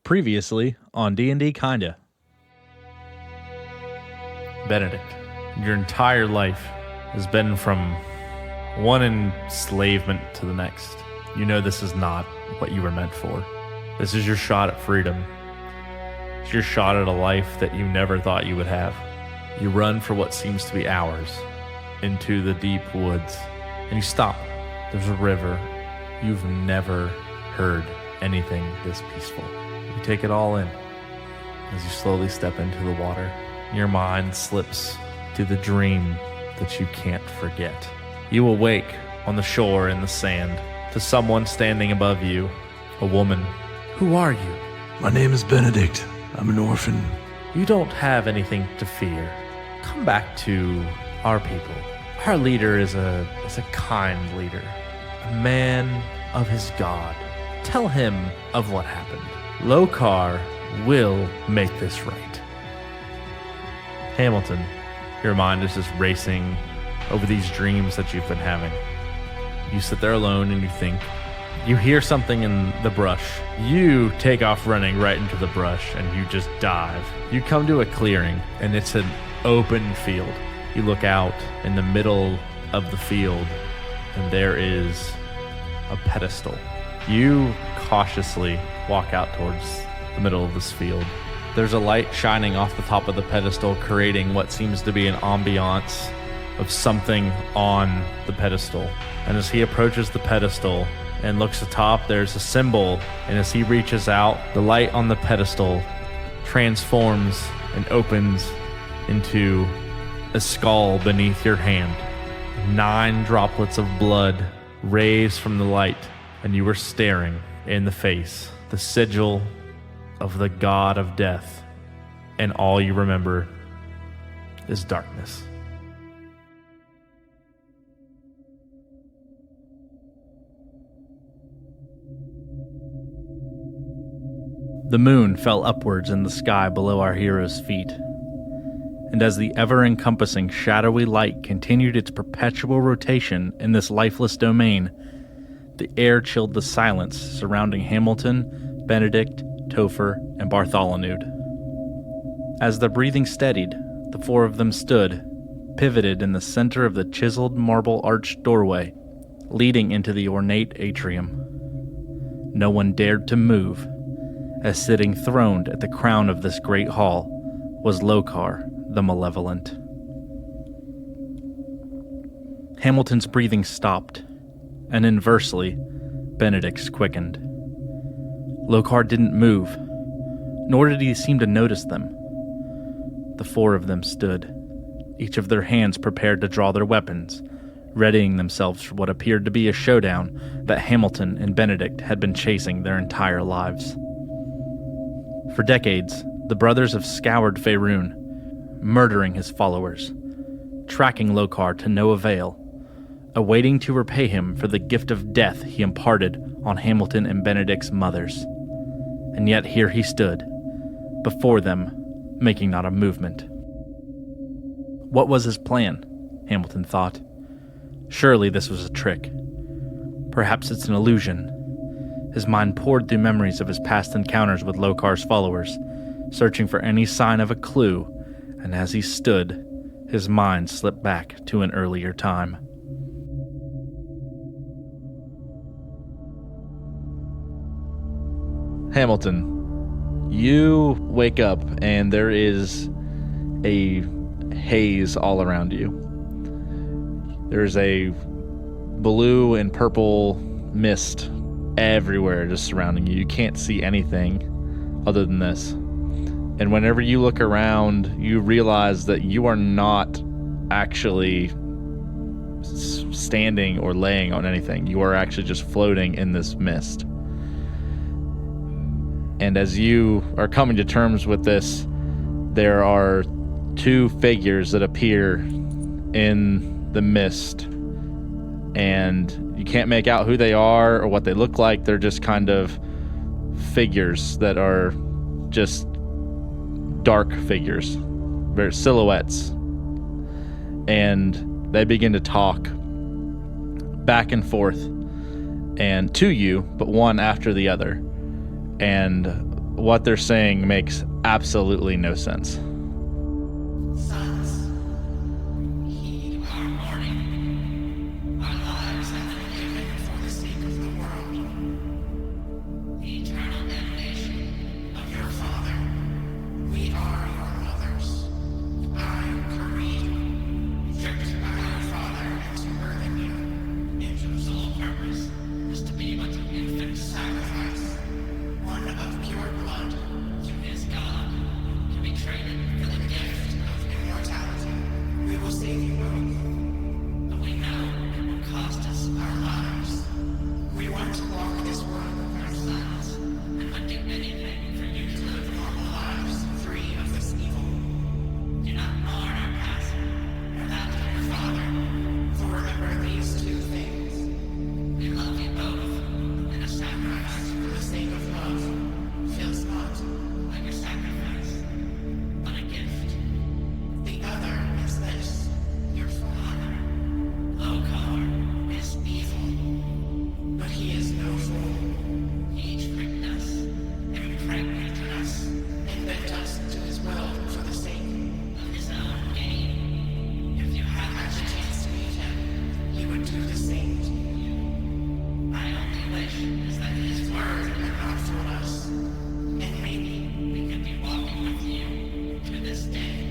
Previously on D&D Kinda. Benedict, your entire life has been from one enslavement to the next. You know this is not what you were meant for. This is your shot at freedom. It's your shot at a life that you never thought you would have. You run for what seems to be hours into the deep woods, and you stop. There's a river. You've never heard anything this peaceful. You take it all in as you slowly step into the water. Your mind slips to the dream that you can't forget. You awake on the shore in the sand to someone standing above you, a woman. Who are you? My name is Benedict. I'm an orphan. You don't have anything to fear. Come back to our people. Our leader is a kind leader, a man of his God. Tell him of what happened. Lokar will make this right. Hamilton, your mind is just racing over these dreams that you've been having. You sit there alone and you think. You hear something in the brush. You take off running right into the brush and you just dive. You come to a clearing and it's an open field. You look out in the middle of the field and there is a pedestal. You cautiously walk out towards the middle of this field. There's a light shining off the top of the pedestal, creating what seems to be an ambiance of something on the pedestal. And as he approaches the pedestal and looks atop, there's a symbol, and as he reaches out, the light on the pedestal transforms and opens into a skull beneath your hand. 9 droplets of blood raise from the light, and you are staring in the face, the sigil of the god of death, and all you remember is darkness. The moon fell upwards in the sky below our hero's feet, and as the ever-encompassing shadowy light continued its perpetual rotation in this lifeless domain, the air chilled the silence surrounding Hamilton, Benedict, Topher, and Bartholomew. As the breathing steadied, the 4 of them stood, pivoted in the center of the chiseled marble arched doorway, leading into the ornate atrium. No one dared to move, as sitting throned at the crown of this great hall was Lokar the Malevolent. Hamilton's breathing stopped, and inversely, Benedict's quickened. Lokar didn't move, nor did he seem to notice them. The 4 of them stood, each of their hands prepared to draw their weapons, readying themselves for what appeared to be a showdown that Hamilton and Benedict had been chasing their entire lives. For decades, the brothers have scoured Faerun, murdering his followers, tracking Lokar to no avail, awaiting to repay him for the gift of death he imparted on Hamilton and Benedict's mothers. And yet here he stood, before them, making not a movement. What was his plan? Hamilton thought. Surely this was a trick. Perhaps it's an illusion. His mind poured through memories of his past encounters with Lokar's followers, searching for any sign of a clue, and as he stood, his mind slipped back to an earlier time. Hamilton, you wake up and there is a haze all around you. There's a blue and purple mist everywhere just surrounding you. You can't see anything other than this. And whenever you look around, you realize that you are not actually standing or laying on anything. You are actually just floating in this mist. And as you are coming to terms with this, there are 2 figures that appear in the mist. And you can't make out who they are or what they look like. They're just kind of figures that are just dark figures. They're silhouettes. And they begin to talk back and forth and to you, but one after the other. And what they're saying makes absolutely no sense. Sons, heed our warning. Our lives have been given for the sake of the world. The eternal damnation of your father. We are your mothers. I am Kareem, tricked by your father into birthing you. Its sole purpose is to be but an infant sacrifice, one of pure blood to his God, to be traded for the gift of immortality. We will save you both, but we know it will cost us our lives. We want to walk this world with our sons, and would do anything for you to live normal lives, free of this evil. Do not mourn our passing, or that of your father, for remember these two things. We love you both, and a sacrifice for the sake of love feels not like a sacrifice, but a gift. The other is this: your father, Lokar, is evil, but he is no fool. He tricked us, impregnated us, and bent us to his will for the sake of his own gain. If you had a chance to meet him, he would do the same to you. My only wish is that his word had not fooled us, and maybe we could be walking with you to this day.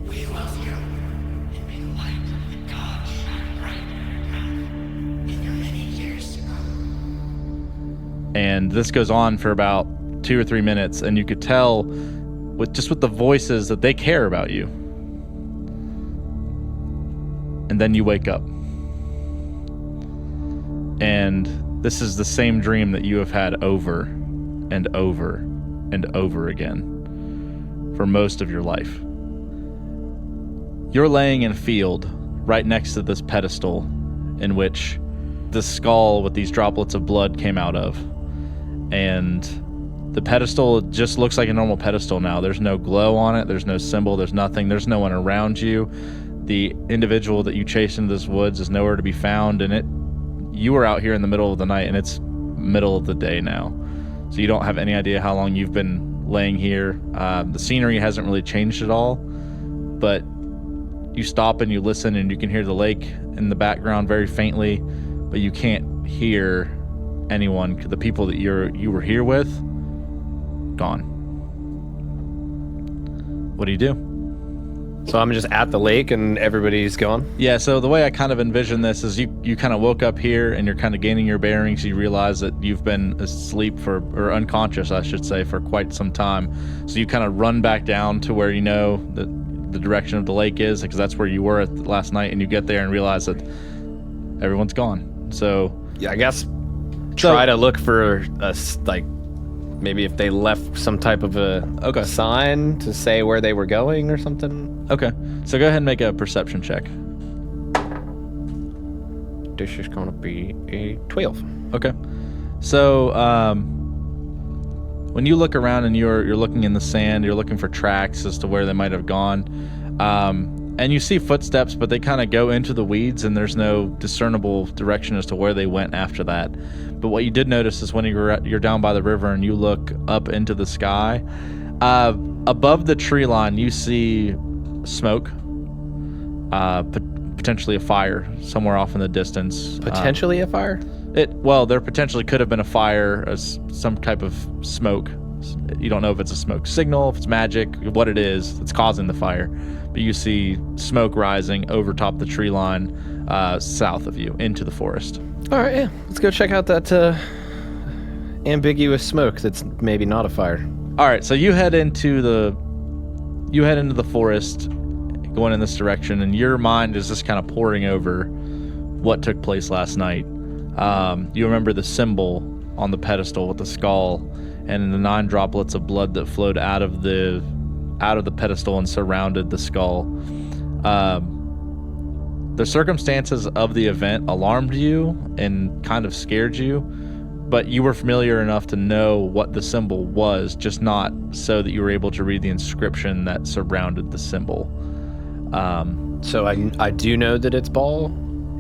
We love you, and may the light of God shine bright in your path in your many years to come. And this goes on for about 2 or 3 minutes, and you could tell with the voices that they care about you. And then you wake up. And this is the same dream that you have had over and over and over again for most of your life. You're laying in a field right next to this pedestal in which the skull with these droplets of blood came out of. And the pedestal just looks like a normal pedestal now. There's no glow on it. There's no symbol. There's nothing. There's no one around you. The individual that you chased into this woods is nowhere to be found. And you were out here in the middle of the night, and it's middle of the day now. So you don't have any idea how long you've been laying here. The scenery hasn't really changed at all, but you stop and you listen, and you can hear the lake in the background very faintly, but you can't hear anyone. The people that you were here with, gone. What do you do? So I'm just at the lake and everybody's gone? Yeah, so the way I kind of envision this is you kind of woke up here and you're kind of gaining your bearings. You realize that you've been asleep or unconscious, I should say, for quite some time. So you kind of run back down to where you know that the direction of the lake is, because that's where you were last night, and you get there and realize that everyone's gone. So Yeah, I guess try to look for maybe if they left some type of a sign to say where they were going or something. Okay, so go ahead and make a perception check. This is gonna be a 12. Okay, so when you look around and you're looking in the sand, you're looking for tracks as to where they might have gone, and you see footsteps, but they kind of go into the weeds, and there's no discernible direction as to where they went after that. But what you did notice is when you're down by the river and you look up into the sky, above the tree line, you see smoke, potentially a fire somewhere off in the distance. Potentially a fire? There potentially could have been a fire, some type of smoke. You don't know if it's a smoke signal, if it's magic, what it is that's causing the fire. But you see smoke rising over top the tree line, south of you, into the forest. All right, yeah. Let's go check out that ambiguous smoke that's maybe not a fire. All right, so you head into the forest, going in this direction, and your mind is just kind of poring over what took place last night. You remember the symbol on the pedestal with the skull and the 9 droplets of blood that flowed out of the pedestal and surrounded the skull. The circumstances of the event alarmed you and kind of scared you, but you were familiar enough to know what the symbol was, just not so that you were able to read the inscription that surrounded the symbol. So I do know that it's Baal?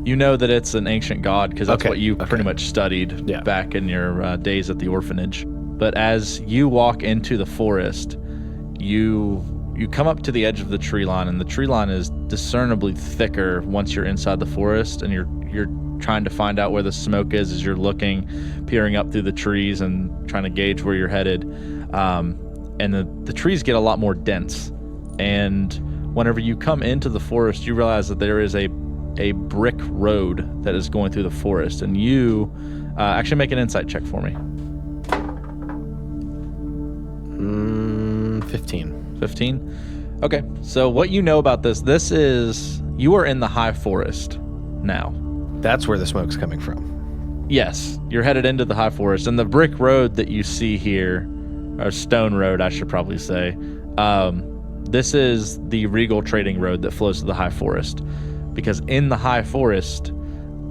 You know that it's an ancient god, because that's Okay, what you okay. pretty much studied Yeah. back in your days at the orphanage. but as you walk into the forest, you come up to the edge of the tree line, and the tree line is discernibly thicker once you're inside the forest, and you're trying to find out where the smoke is as you're looking, peering up through the trees and trying to gauge where you're headed. And the trees get a lot more dense, and whenever you come into the forest, you realize that there is a brick road that is going through the forest, and you actually make an insight check for me. 15. Okay, so what you know about this is you are in the high forest now. That's where the smoke's coming from. Yes, you're headed into the high forest, and the brick road that you see here, or stone road I should probably say, this is the Regal trading road that flows to the high forest. Because in the high forest,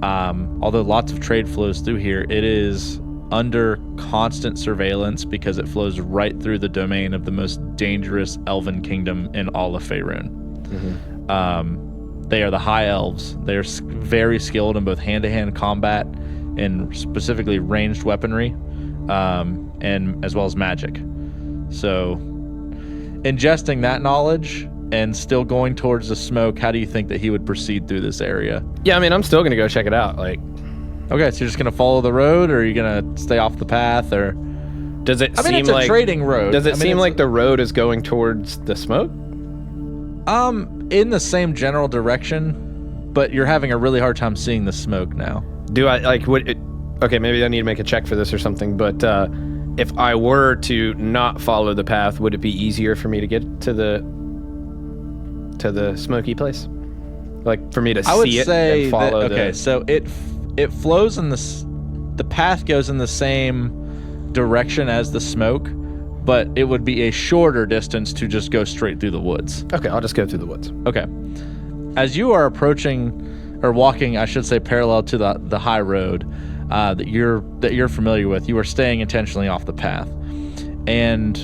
although lots of trade flows through here, it is under constant surveillance because it flows right through the domain of the most dangerous elven kingdom in all of Faerun. They are the High Elves. They are very skilled in both hand-to-hand combat and specifically ranged weaponry, and as well as magic. So, ingesting that knowledge and still going towards the smoke, how do you think that he would proceed through this area? Yeah, I mean, I'm still gonna go check it out. Like, okay, so you're just gonna follow the road, or are you gonna stay off the path, or? Does it I mean, seem it's like a trading road. Does it seem like the road is going towards the smoke? In the same general direction, but you're having a really hard time seeing the smoke now. Do I like okay, maybe I need to make a check for this or something, but if I were to not follow the path, would it be easier for me to get to the smoky place? Like for me to see it and follow so it flows in the path goes in the same direction as the smoke, but it would be a shorter distance to just go straight through the woods. Okay, I'll just go through the woods. Okay. As you are approaching, or walking, I should say, parallel to the high road that you're familiar with, you are staying intentionally off the path. And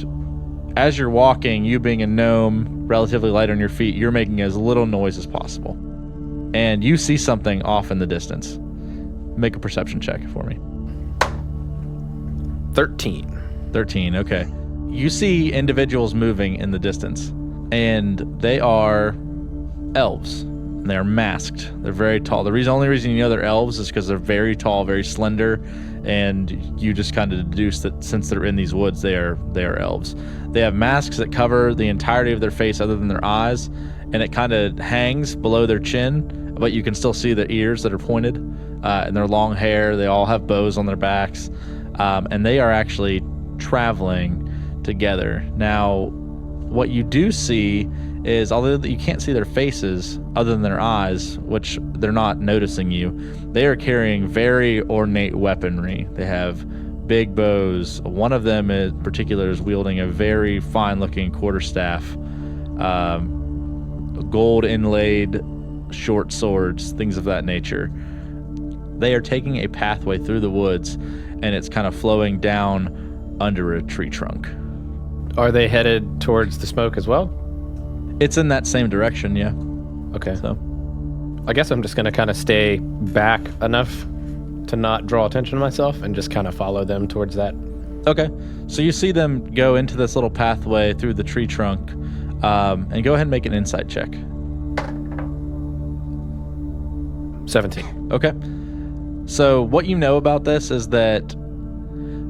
as you're walking, you being a gnome, relatively light on your feet, you're making as little noise as possible. And you see something off in the distance. Make a perception check for me. 13, okay. You see individuals moving in the distance, and they are elves. And they're masked. They're very tall. The only reason you know they're elves is because they're very tall, very slender, and you just kind of deduce that since they're in these woods, they are elves. They have masks that cover the entirety of their face other than their eyes, and it kind of hangs below their chin, but you can still see the ears that are pointed, and their long hair. They all have bows on their backs, and they are actually traveling together. Now, what you do see is, although you can't see their faces other than their eyes, which they're not noticing you, they are carrying very ornate weaponry. They have big bows. One of them in particular is wielding a very fine-looking quarterstaff, gold inlaid short swords, things of that nature. They are taking a pathway through the woods, and it's kind of flowing down under a tree trunk. Are they headed towards the smoke as well? It's in that same direction, yeah. Okay. So, I guess I'm just going to kind of stay back enough to not draw attention to myself and just kind of follow them towards that. okay. So you see them go into this little pathway through the tree trunk, and go ahead and make an insight check. 17. Okay. So what you know about this is that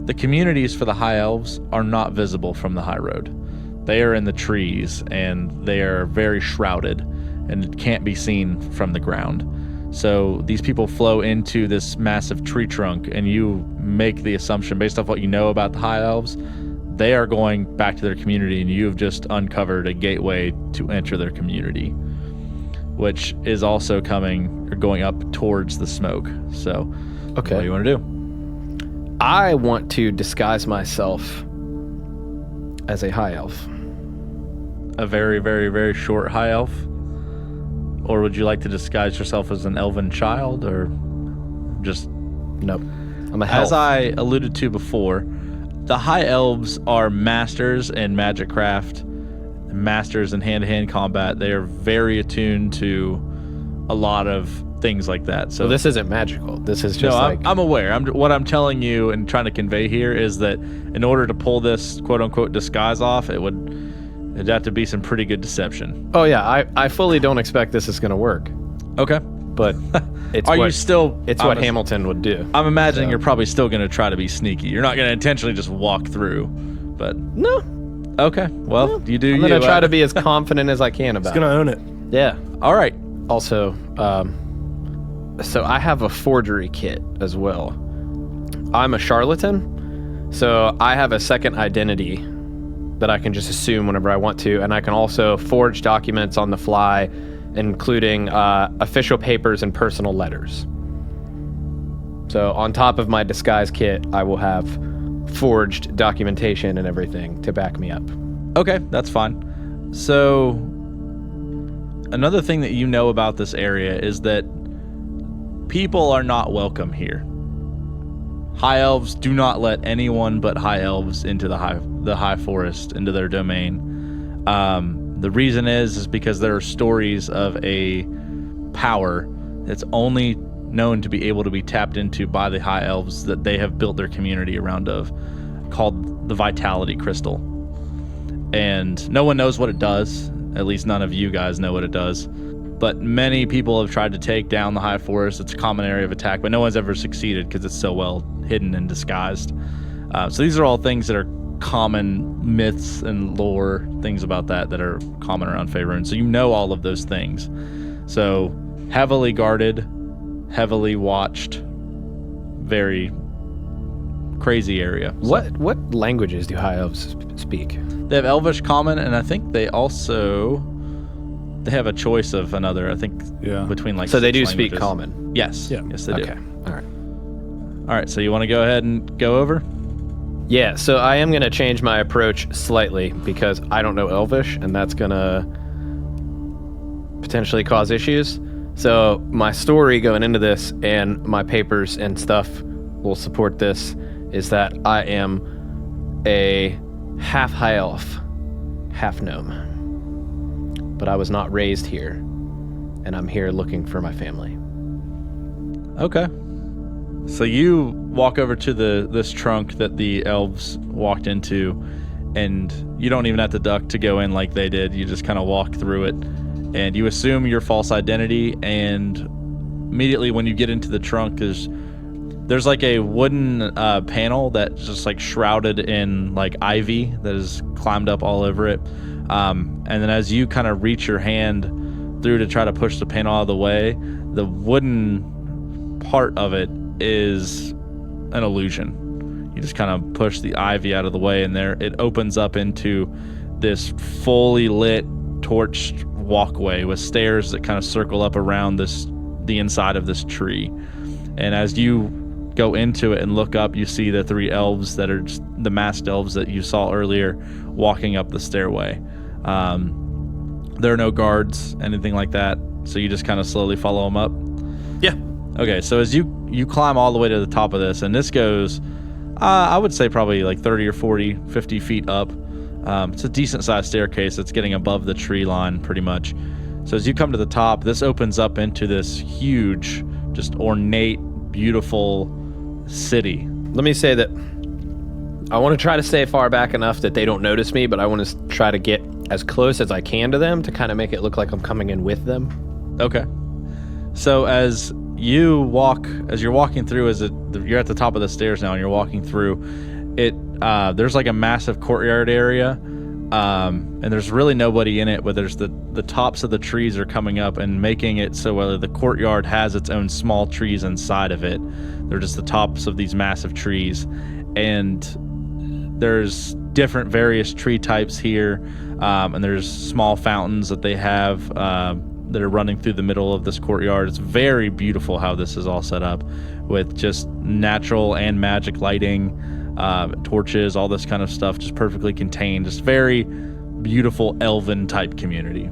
the communities for the High Elves are not visible from the high road. They are in the trees, and they are very shrouded and can't be seen from the ground. So these people flow into this massive tree trunk, and you make the assumption, based off what you know about the High Elves, they are going back to their community, and you have just uncovered a gateway to enter their community, which is also going up towards the smoke. So, Okay. what do you want to do? I want to disguise myself as a high elf. A very, very, very short high elf? Or would you like to disguise yourself as an elven child, or just... Nope. I'm a elf. As I alluded to before, the high elves are masters in magic craft, masters in hand-to-hand combat. They are very attuned to a lot of things like that. So So this isn't magical. This is just I'm aware. What I'm telling you and trying to convey here is that in order to pull this quote unquote disguise off, it'd have to be some pretty good deception. Oh yeah, I fully don't expect this is gonna work. Okay. But it's Are what, you still? it's what Hamilton would do. I'm imagining you're probably still going to try to be sneaky. You're not going to intentionally just walk through. But No. okay, well, you do. I'm gonna try to be as confident as I can about He's gonna own it. it. Yeah. All right. Also, so I have a forgery kit as well. I'm a charlatan, so I have a second identity that I can just assume whenever I want to, and I can also forge documents on the fly, including official papers and personal letters. So on top of my disguise kit, I will have forged documentation and everything to back me up. Okay, that's fine. So another thing that you know about this area is that people are not welcome here. High elves do not let anyone but high elves into the high forest, into their domain. The reason is because there are stories of a power that's only known to be able to be tapped into by the high elves that they have built their community around of, called the Vitality Crystal. And no one knows what it does. At least none of you guys know what it does. But many people have tried to take down the high forest. It's a common area of attack, but no one's ever succeeded because it's so well hidden and disguised. So these are all things that are common myths and lore, things about that are common around Faerun. So you know all of those things. So heavily guarded, heavily watched, very crazy area. So What languages do high elves speak? they have Elvish Common, and I think they have a choice of another. I think between like So they 6 do speak languages. common. Yes. Yeah. Yes, they Okay. do. All right. All right. So you want to go ahead and go over? Yeah, so I am going to change my approach slightly because I don't know Elvish, and that's going to potentially cause issues. So my story going into this and my papers and stuff will support this is that I am a half high elf, half gnome. But I was not raised here, and I'm here looking for my family. Okay. So you walk over to this trunk that the elves walked into, and you don't even have to duck to go in like they did. You just kind of walk through it, and you assume your false identity, and immediately when you get into the trunk, there's like a wooden panel that's just like shrouded in like ivy that is climbed up all over it. And then as you kind of reach your hand through to try to push the panel out of the way, the wooden part of it is an illusion. You just kind of push the ivy out of the way, and there it opens up into this fully lit, torched walkway with stairs that kind of circle up around the inside of this tree. And as you go into it and look up, you see the 3 elves that are just the masked elves that you saw earlier walking up the stairway. There are no guards, anything like that, so you just kind of slowly follow them up. Yeah. Okay, so as you climb all the way to the top of this, and this goes, I would say probably like 30 or 40, 50 feet up. It's a decent-sized staircase that's getting above the tree line pretty much. So as you come to the top, this opens up into this huge, just ornate, beautiful city. Let me say that I want to try to stay far back enough that they don't notice me, but I want to try to get as close as I can to them to kind of make it look like I'm coming in with them. Okay. So as you're walking through, you're at the top of the stairs now, and you're walking through it. There's like a massive courtyard area, and there's really nobody in it. But there's the tops of the trees are coming up and making it so the courtyard has its own small trees inside of it. They're just the tops of these massive trees, and there's different various tree types here, and there's small fountains that they have that are running through the middle of this courtyard. It's very beautiful how this is all set up with just natural and magic lighting, torches, all this kind of stuff, just perfectly contained. Just very beautiful elven type community.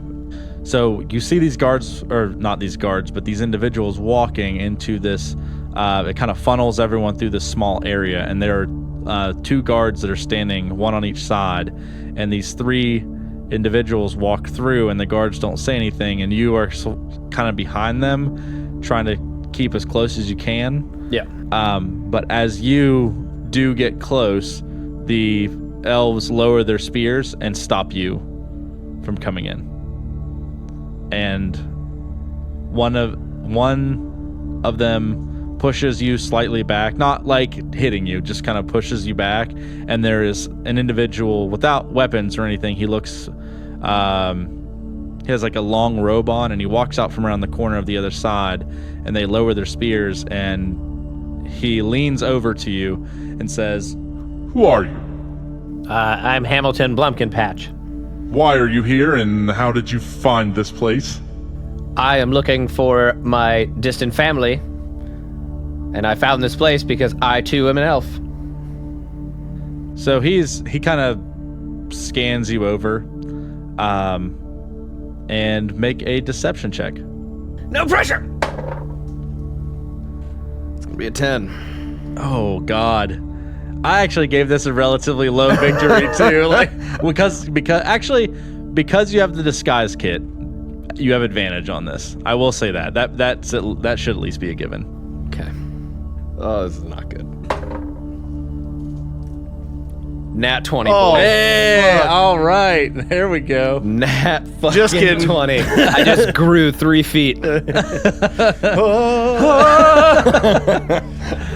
So you see these guards, or not these guards, but these individuals walking into this, it kind of funnels everyone through this small area, and there are 2 guards that are standing, one on each side, and these 3 individuals walk through, and the guards don't say anything, and you are kind of behind them, trying to keep as close as you can. Yeah. But as you do get close, the elves lower their spears and stop you from coming in. And one of them pushes you slightly back, not like hitting you, just kind of pushes you back. And there is an individual without weapons or anything. He looks, he has like a long robe on, and he walks out from around the corner of the other side, and they lower their spears, and he leans over to you and says, Who are you? I'm Hamilton Blumpkin-Patch. Why are you here, and how did you find this place? I am looking for my distant family, and I found this place because I too am an elf. So he kind of scans you over, and make a deception check. No pressure! It's going to be a 10. Oh God, I actually gave this a relatively low victory too, like because you have the disguise kit, you have advantage on this. I will say that should at least be a given. Okay. Oh, this is not good. Nat 20. boys. Hey, all right, there we go. Nat fucking Just kidding. 20. I just grew 3 feet.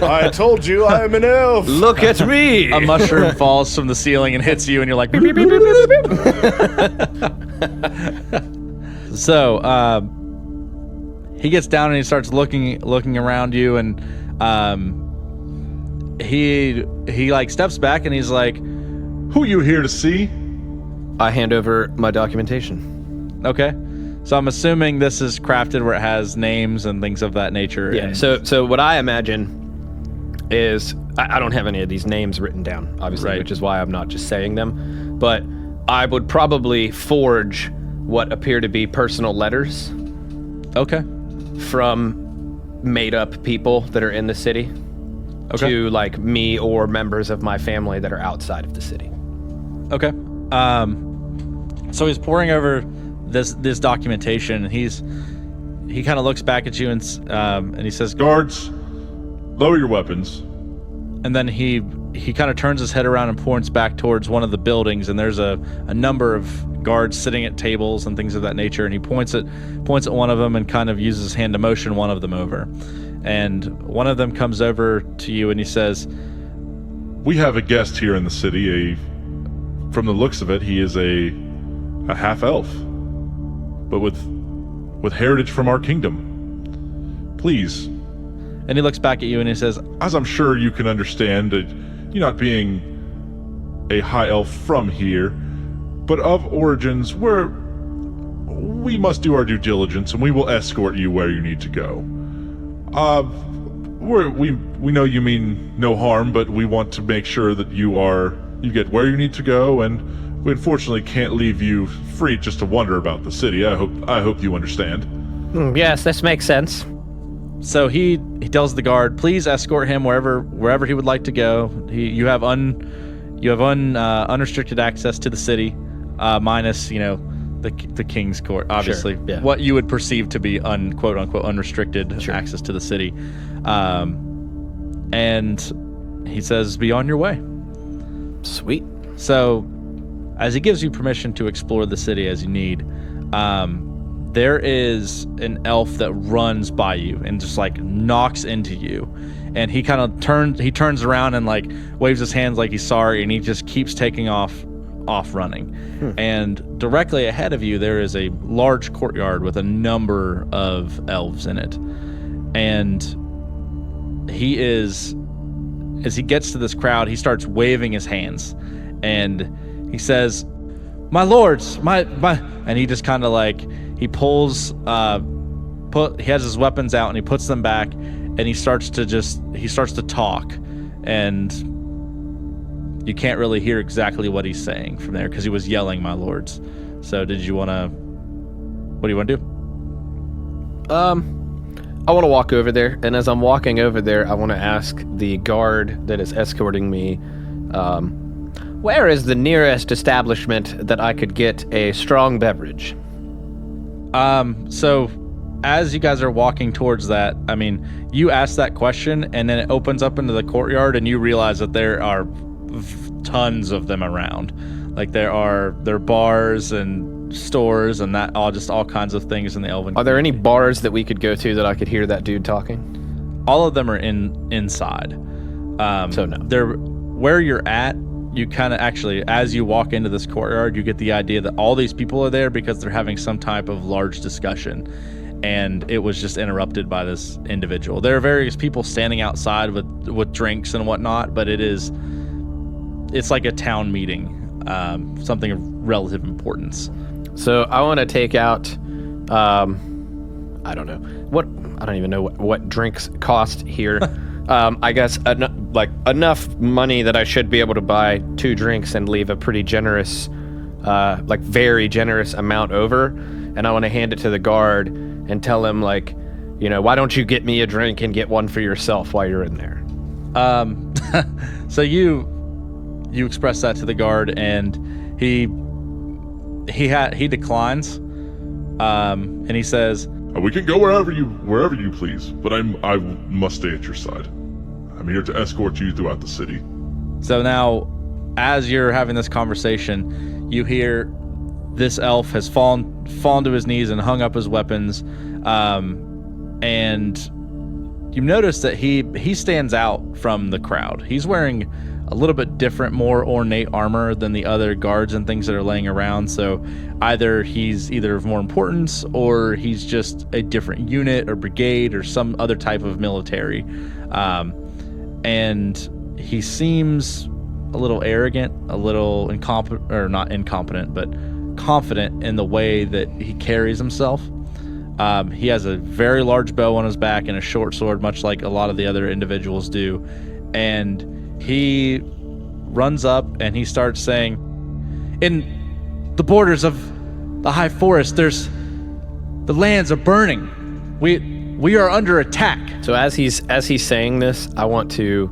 I told you I am an elf. Look at me. A mushroom falls from the ceiling and hits you, and you're like, beep, beep, beep, beep, beep, beep. So, he gets down and he starts looking around you, and he like steps back and he's like, Who you here to see? I hand over my documentation. okay. So I'm assuming this is crafted where it has names and things of that nature. Yeah. and- So what I imagine is I don't have any of these names written down, obviously, Right. which is why I'm not just saying them. But I would probably forge what appear to be personal letters Okay. from made-up people that are in the city to like me or members of my family that are outside of the city. Okay. So he's pouring over this documentation, and he kind of looks back at you and he says, Guards, lower your weapons. and then he kind of turns his head around and points back towards one of the buildings, and there's a number of guards sitting at tables and things of that nature, and he points at one of them and kind of uses his hand to motion one of them over. And one of them comes over to you and he says, We have a guest here in the city. From the looks of it, he is a half elf, but with heritage from our kingdom. Please, and he looks back at you and he says, as I'm sure you can understand, you not being a high elf from here, but of origins, we must do our due diligence, and we will escort you where you need to go. We know you mean no harm, but we want to make sure that you get where you need to go, and we unfortunately can't leave you free just to wander about the city. I hope you understand. Yes, this makes sense. so he tells the guard, please escort him wherever he would like to go. You have unrestricted access to the city, minus the king's court, obviously. Sure, yeah. What you would perceive to be quote unquote unrestricted access to the city. And he says, be on your way. Sweet. So as he gives you permission to explore the city as you need, there is an elf that runs by you and just like knocks into you, and he kind of turns around and like waves his hands like he's sorry, and he just keeps taking off running. And directly ahead of you there is a large courtyard with a number of elves in it, and as he gets to this crowd, he starts waving his hands, and he says, my lords, my and he just kind of like he pulls he has his weapons out and he puts them back, and he starts to talk, and you can't really hear exactly what he's saying from there because he was yelling, my lords. So what do you want to do? I want to walk over there, and as I'm walking over there, I want to ask the guard that is escorting me, where is the nearest establishment that I could get a strong beverage? So as you guys are walking towards that, I mean, you ask that question, and then it opens up into the courtyard, and you realize that there are tons of them around. Like there are bars and stores and that all kinds of things in the Elven. Are there any bars that we could go to that I could hear that dude talking? All of them are inside. So no. They're where you're at. You kind of actually, as you walk into this courtyard, you get the idea that all these people are there because they're having some type of large discussion, and it was just interrupted by this individual. There are various people standing outside with drinks and whatnot, but it's like a town meeting, something of relative importance. So I want to take out, I don't even know what drinks cost here. I guess enough money that I should be able to buy 2 drinks and leave a pretty generous, very generous amount over. And I want to hand it to the guard and tell him, why don't you get me a drink and get one for yourself while you're in there? So you express that to the guard, and he declines, and he says, We can go wherever you please, but I must stay at your side. I'm here to escort you throughout the city. So now, as you're having this conversation, you hear this elf has fallen to his knees and hung up his weapons, and you notice that he stands out from the crowd. He's wearing a little bit different, more ornate armor than the other guards and things that are laying around. So either he's of more importance, or he's just a different unit or brigade or some other type of military. And he seems a little arrogant, a little incompetent, or not incompetent, but confident in the way that he carries himself. He has a very large bow on his back and a short sword, much like a lot of the other individuals do. And he runs up and he starts saying, in the borders of the high forest, the lands are burning. We are under attack. So as he's saying this, I want to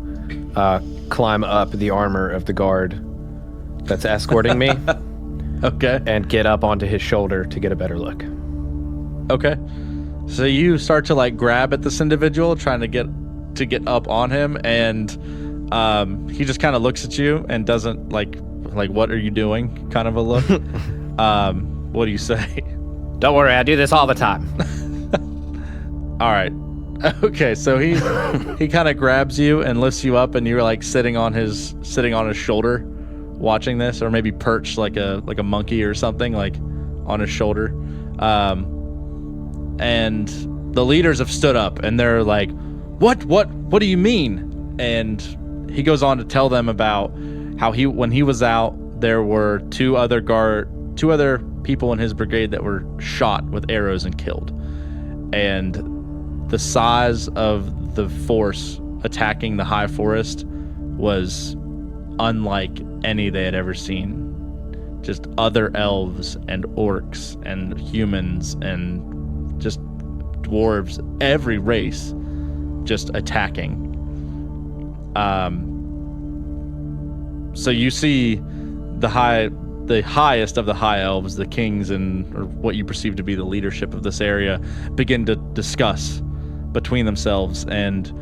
climb up the armor of the guard that's escorting me. Okay. And get up onto his shoulder to get a better look. Okay. So you start to grab at this individual, trying to get up on him, and he just kind of looks at you and doesn't like what are you doing kind of a look. What do you say? Don't worry, I do this all the time. All right. Okay, so he kind of grabs you and lifts you up, and you're sitting on his shoulder watching this, or maybe perched like a monkey or something, on his shoulder. And the leaders have stood up and they're like, what do you mean? And he goes on to tell them about how when he was out, there were two other people in his brigade that were shot with arrows and killed. And the size of the force attacking the high forest was unlike any they had ever seen. Just other elves and orcs and humans and just dwarves, every race just attacking. So you see the highest of the high elves, the kings, or what you perceive to be the leadership of this area, begin to discuss between themselves. And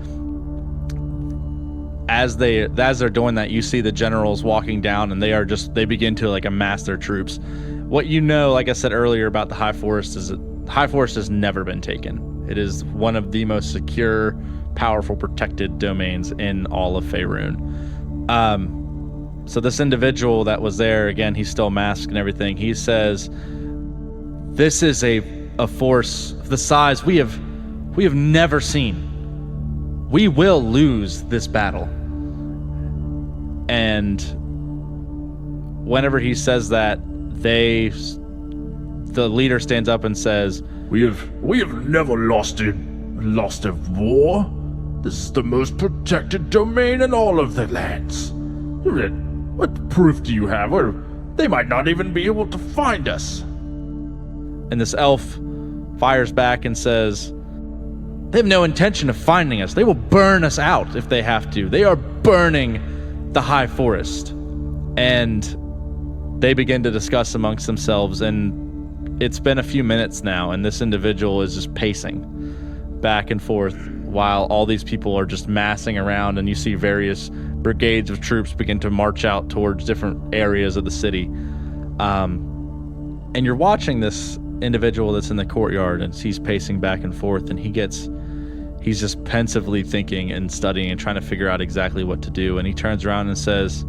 as they're doing that, you see the generals walking down, and they begin to amass their troops. What you know, like I said earlier about the high forest, is that high forest has never been taken. It is one of the most secure, powerful, protected domains in all of Faerun. So this individual that was there, again, he's still masked and everything. He says, "This is a force of the size we have never seen. We will lose this battle." And whenever he says that, the leader stands up and says, We have never lost a war. This is the most protected domain in all of the lands. What proof do you have? Or they might not even be able to find us. and this elf fires back and says, "They have no intention of finding us. They will burn us out if they have to. They are burning the high forest." And they begin to discuss amongst themselves, and it's been a few minutes now, and this individual is just pacing back and forth while all these people are just massing around, and you see various brigades of troops begin to march out towards different areas of the city. And you're watching this individual that's in the courtyard, and he's pacing back and forth, and he's just pensively thinking and studying and trying to figure out exactly what to do. And he turns around and says,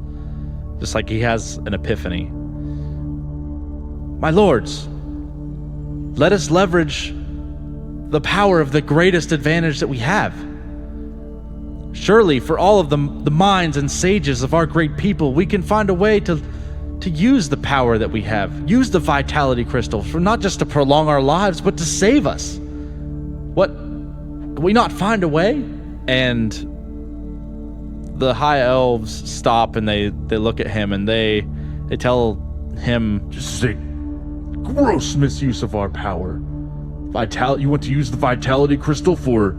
just like he has an epiphany, "My lords, let us leverage the power of the greatest advantage that we have. Surely, for all of the minds and sages of our great people, we can find a way to use the power that we have. Use the vitality crystal for not just to prolong our lives, but to save us. What? Can we not find a way?" And the high elves stop and they look at him and they tell him, This is a gross misuse of our power. You want to use the vitality crystal for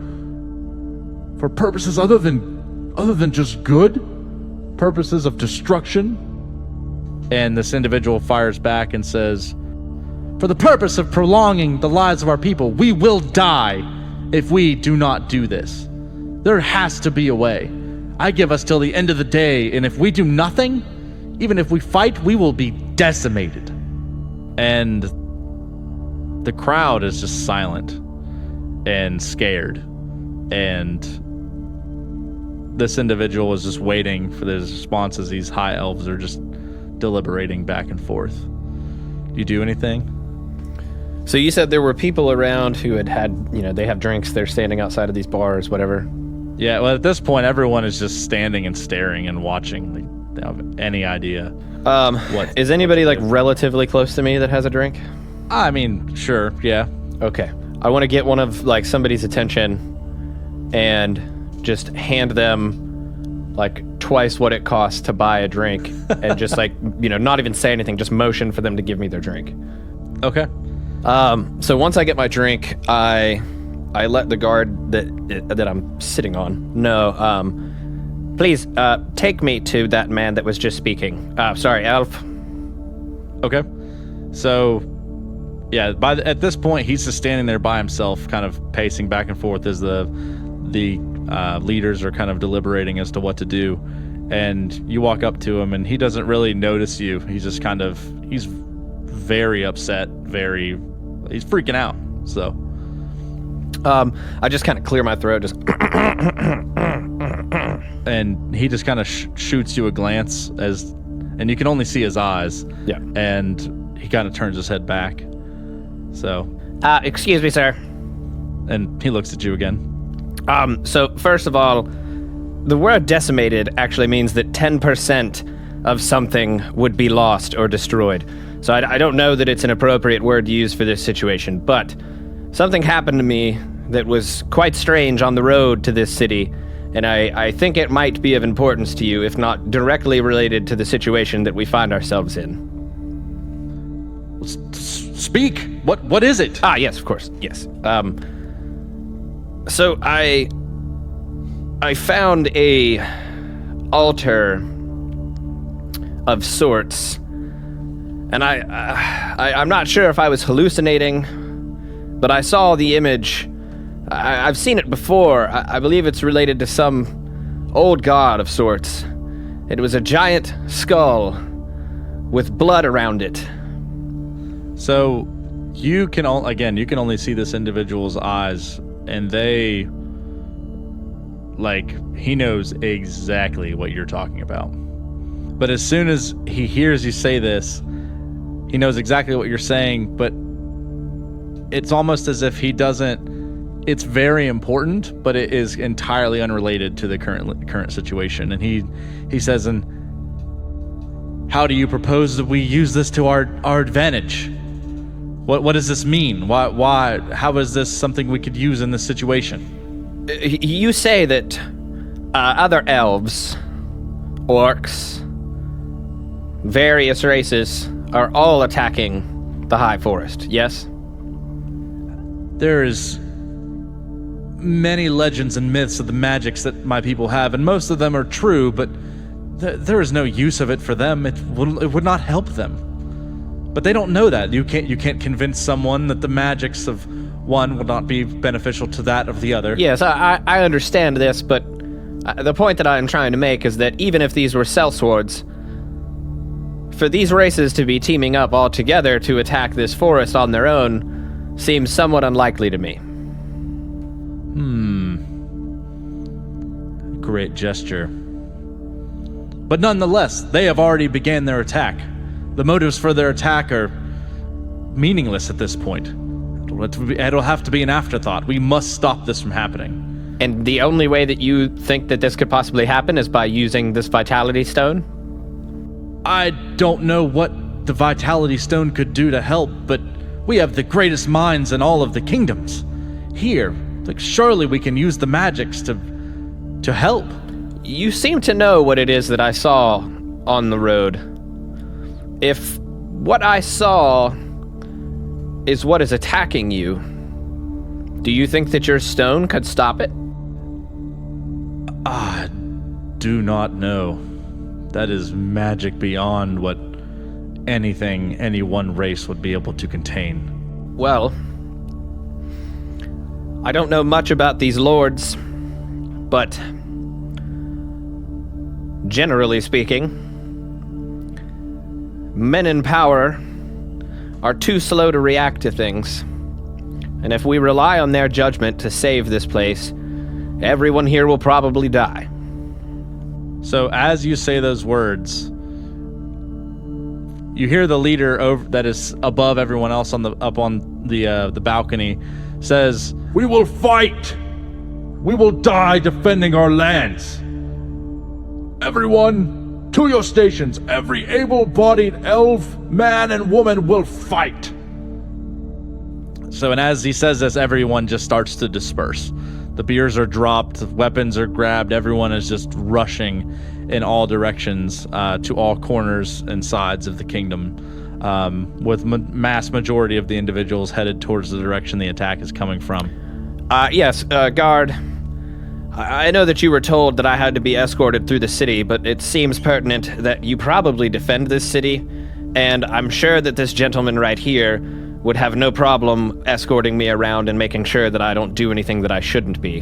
purposes other than just good? Purposes of destruction? and this individual fires back and says, "For the purpose of prolonging the lives of our people, we will die if we do not do this. There has to be a way. I give us till the end of the day, and if we do nothing, even if we fight, we will be decimated." And the crowd is just silent and scared. And this individual is just waiting for his response as these high elves are just deliberating back and forth. Do you do anything? So you said there were people around who had, they have drinks, they're standing outside of these bars, whatever. Yeah, well, at this point, everyone is just standing and staring and watching. They don't have any idea. What is anybody relatively close to me that has a drink? I mean, sure, yeah. Okay. I want to get one of somebody's attention and just hand them twice what it costs to buy a drink and just not even say anything, just motion for them to give me their drink. Okay. So once I get my drink, I let the guard that I'm sitting on know, please take me to that man that was just speaking. Sorry, elf. Okay. So, yeah, at this point, he's just standing there by himself, kind of pacing back and forth as the leaders are kind of deliberating as to what to do. And you walk up to him, and he doesn't really notice you. He's just he's very upset, he's freaking out. So, I just kind of clear my throat, just. And he just kind of shoots you a glance and you can only see his eyes. Yeah. And he kind of turns his head back. So. Excuse me, sir. And he looks at you again. So first of all, the word decimated actually means that 10% of something would be lost or destroyed. So I don't know that it's an appropriate word to use for this situation, but something happened to me that was quite strange on the road to this city, and I think it might be of importance to you, if not directly related to the situation that we find ourselves in. Speak! What is it? Yes, of course, yes. So I found a altar of sorts, and I'm not sure if I was hallucinating, but I saw the image. I've seen it before. I believe it's related to some old god of sorts. It was a giant skull with blood around it. So you can only see this individual's eyes, and they, he knows exactly what you're talking about. But as soon as he hears you say this, he knows exactly what you're saying, but it's almost as if he doesn't. It's very important, but it is entirely unrelated to the current situation. And he says, "And how do you propose that we use this to our advantage? What does this mean? Why? How is this something we could use in this situation?" You say that other elves, orcs, various races are all attacking the High Forest, yes? There's many legends and myths of the magics that my people have, and most of them are true, but there is no use of it for them. It would not help them. But they don't know that. You can't convince someone that the magics of one will not be beneficial to that of the other. Yes, I understand this, but the point that I'm trying to make is that even if these were sellswords, for these races to be teaming up all together to attack this forest on their own seems somewhat unlikely to me. Great gesture. But nonetheless, they have already began their attack. The motives for their attack are meaningless at this point. It'll have to be an afterthought. We must stop this from happening. And the only way that you think that this could possibly happen is by using this Vitality Stone? I don't know what the Vitality Stone could do to help, but we have the greatest minds in all of the kingdoms. Here, surely we can use the magics to help. You seem to know what it is that I saw on the road. If what I saw is what is attacking you, do you think that your stone could stop it? I do not know. That is magic beyond what anything any one race would be able to contain. Well, I don't know much about these lords, but generally speaking, men in power are too slow to react to things. And if we rely on their judgment to save this place, everyone here will probably die. So as you say those words, you hear the leader that is above everyone else up on the balcony says, We will fight! We will die defending our lands! Everyone, to your stations! Every able-bodied elf, man, and woman will fight! So, and as he says this, everyone just starts to disperse. The beers are dropped, weapons are grabbed, everyone is just rushing in all directions to all corners and sides of the kingdom, with mass majority of the individuals headed towards the direction the attack is coming from. Yes, guard. I know that you were told that I had to be escorted through the city, but it seems pertinent that you probably defend this city, and I'm sure that this gentleman right here would have no problem escorting me around and making sure that I don't do anything that I shouldn't be.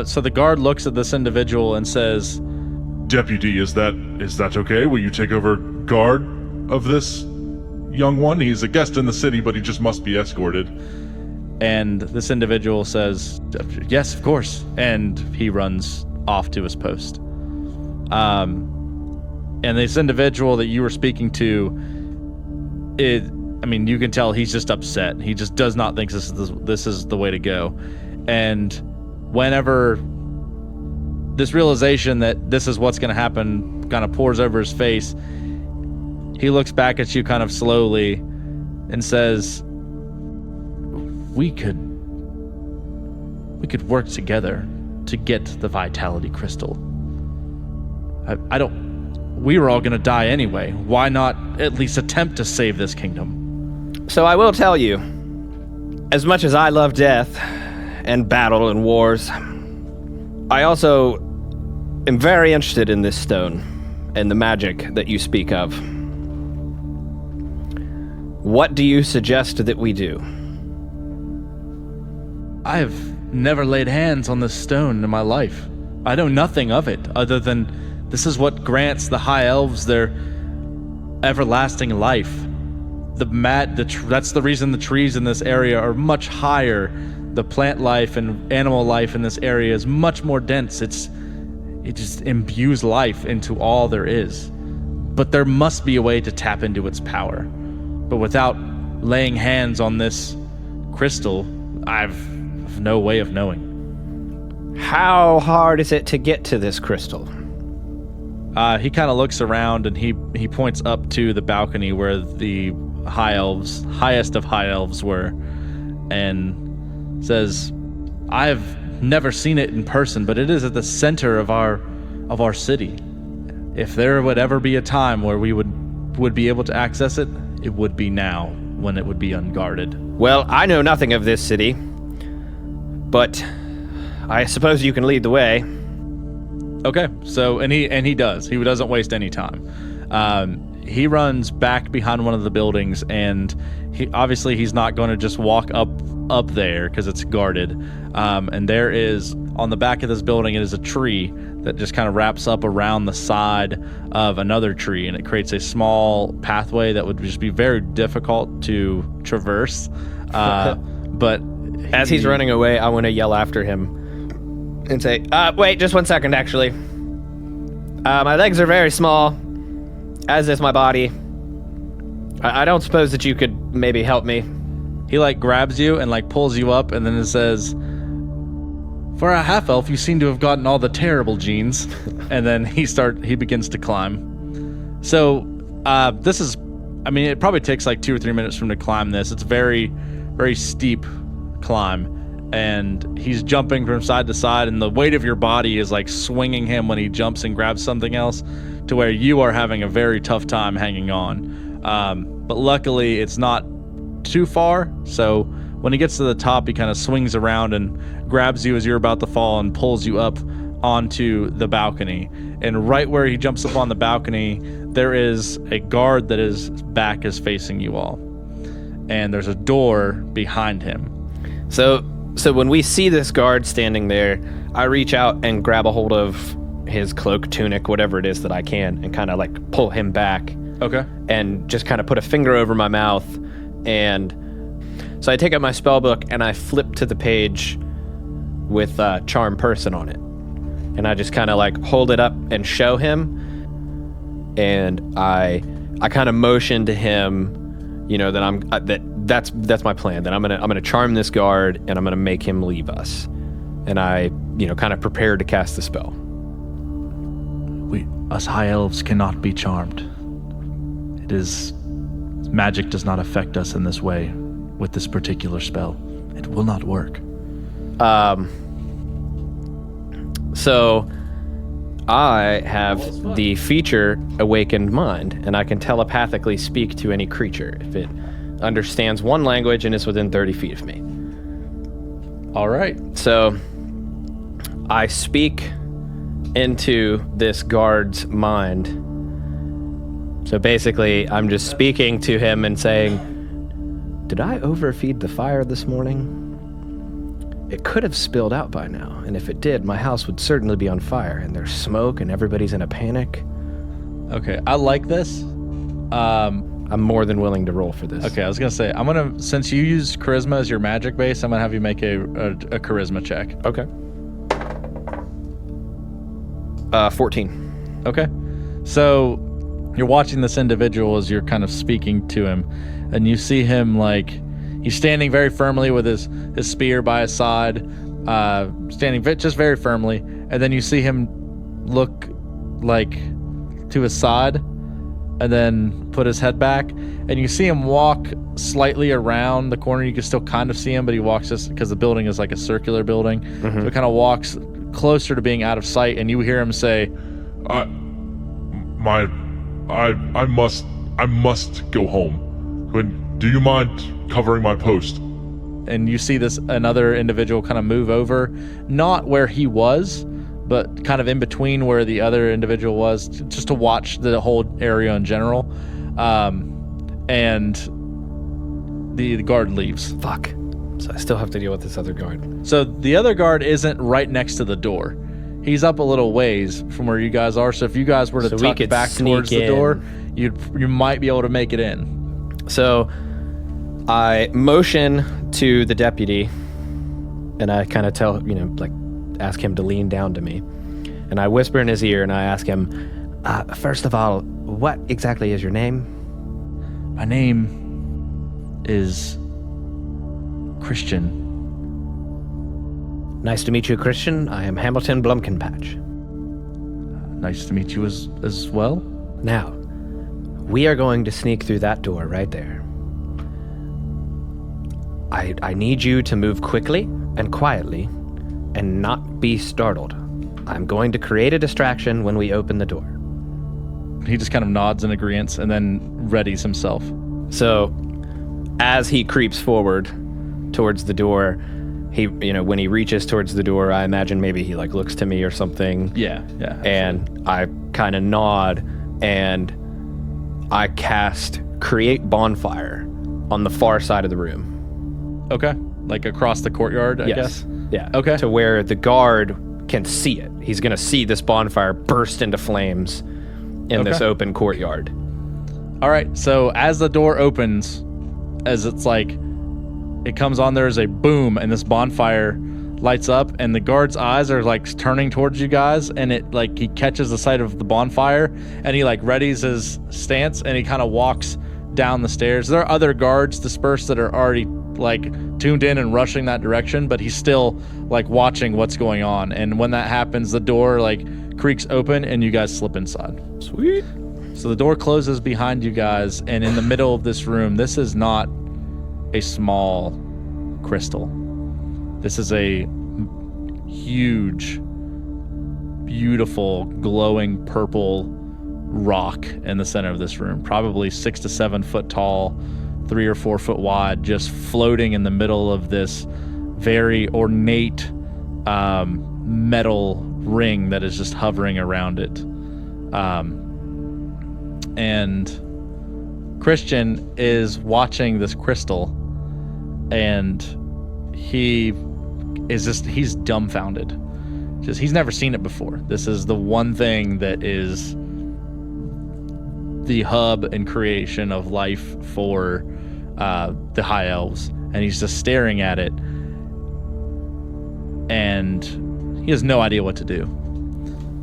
So the guard looks at this individual and says, Deputy, is that okay? Will you take over guard of this young one? He's a guest in the city, but he just must be escorted. And this individual says, yes, of course. And he runs off to his post. And this individual that you were speaking to, you can tell he's just upset. He just does not think this is the way to go. And whenever this realization that this is what's going to happen kind of pours over his face, he looks back at you kind of slowly and says, we could work together to get the Vitality Crystal. We were all going to die anyway. Why not at least attempt to save this kingdom? So I will tell you, as much as I love death and battle and wars, I also am very interested in this stone and the magic that you speak of. What do you suggest that we do? I have never laid hands on this stone in my life. I know nothing of it other than this is what grants the high elves their everlasting life. That's the reason the trees in this area are much higher. The plant life and animal life in this area is much more dense. It just imbues life into all there is. But there must be a way to tap into its power. But without laying hands on this crystal, I've no way of knowing. How hard is it to get to this crystal? He kind of looks around and he points up to the balcony where the highest of high elves were, and says, I've never seen it in person, but it is at the center of our city. If there would ever be a time where we would be able to access it, it would be now, when it would be unguarded. Well, I know nothing of this city, but I suppose you can lead the way. Okay, so and he does. He doesn't waste any time. he runs back behind one of the buildings, and he's not going to just walk up there because it's guarded. And there is, on the back of this building, it is a tree that just kind of wraps up around the side of another tree, and it creates a small pathway that would just be very difficult to traverse. But as he's running away, I want to yell after him and say, wait, just 1 second, actually. My legs are very small, as is my body. I don't suppose that you could maybe help me. He grabs you and pulls you up, and then it says, "For a half elf, you seem to have gotten all the terrible genes." And then he begins to climb. So this is, it probably takes 2 or 3 minutes for him to climb this. It's very, very steep climb, and he's jumping from side to side, and the weight of your body is swinging him when he jumps and grabs something else, to where you are having a very tough time hanging on. But luckily it's not too far, so when he gets to the top, he kind of swings around and grabs you as you're about to fall and pulls you up onto the balcony. And right where he jumps up on the balcony, there is a guard that his back is facing you all, and there's a door behind him. So when we see this guard standing there, I reach out and grab a hold of his cloak, tunic, whatever it is that I can, and kind of pull him back. Okay. And just kind of put a finger over my mouth. And so I take out my spell book and I flip to the page with Charm Person on it. And I just kind of hold it up and show him. And I kind of motion to him, that that's my plan. That I'm gonna charm this guard, and I'm gonna make him leave us. And I, kind of prepare to cast the spell. Us high elves cannot be charmed. Magic does not affect us in this way with this particular spell. It will not work. So I have the feature Awakened Mind, and I can telepathically speak to any creature if it understands one language and is within 30 feet of me. All right. So I speak into this guard's mind. So basically, I'm just speaking to him and saying, "Did I overfeed the fire this morning? It could have spilled out by now, and if it did, my house would certainly be on fire, and there's smoke, and everybody's in a panic." Okay, I like this. I'm more than willing to roll for this. Okay, I was gonna say, since you use charisma as your magic base, I'm gonna have you make a charisma check. Okay. 14. Okay. So you're watching this individual as you're kind of speaking to him, and you see him he's standing very firmly with his spear by his side, standing just very firmly, and then you see him look to his side and then put his head back, and you see him walk slightly around the corner. You can still kind of see him, but he walks just because the building is a circular building. Mm-hmm. So he kind of walks closer to being out of sight, and you hear him say, I must go home. Do you mind covering my post? And you see another individual kind of move over, not where he was, but kind of in between where the other individual was, just to watch the whole area in general. And the guard leaves. Fuck. So I still have to deal with this other guard. So the other guard isn't right next to the door. He's up a little ways from where you guys are. So if you guys were to tuck back towards the door, you might be able to make it in. So I motion to the deputy, and I kind of ask him to lean down to me. And I whisper in his ear, and I ask him, first of all, what exactly is your name? My name is Christian. Nice to meet you, Christian. I am Hamilton Blumkenpatch. Nice to meet you as well. Now, we are going to sneak through that door right there. I need you to move quickly and quietly and not be startled. I'm going to create a distraction when we open the door. He just kind of nods in agreement and then readies himself. So, as he creeps forward towards the door, when he reaches towards the door, I imagine maybe he looks to me or something. Yeah. And I kind of nod, and I cast Create Bonfire on the far side of the room. Okay. Like across the courtyard, I guess? Yeah. Okay. To where the guard can see it. He's going to see this bonfire burst into flames in this open courtyard. All right. So as the door opens, as it's like, it comes on, there's a boom, and this bonfire lights up, and the guard's eyes are like turning towards you guys, and it like he catches the sight of the bonfire, and he like readies his stance, and he kind of walks down the stairs. There are other guards dispersed that are already like tuned in and rushing that direction, but he's still like watching what's going on. And when that happens, the door like creaks open, and you guys slip inside. Sweet. So the door closes behind you guys, and in the middle of this room, this is not a small crystal. This is a huge, beautiful, glowing purple rock in the center of this room, probably 6 to 7 foot tall, 3 or 4 foot wide, just floating in the middle of this very ornate metal ring that is just hovering around it. And Christian is watching this crystal, and he's dumbfounded. He's never seen it before. This is the one thing that is the hub and creation of life for the High Elves, and he's just staring at it, and he has no idea what to do.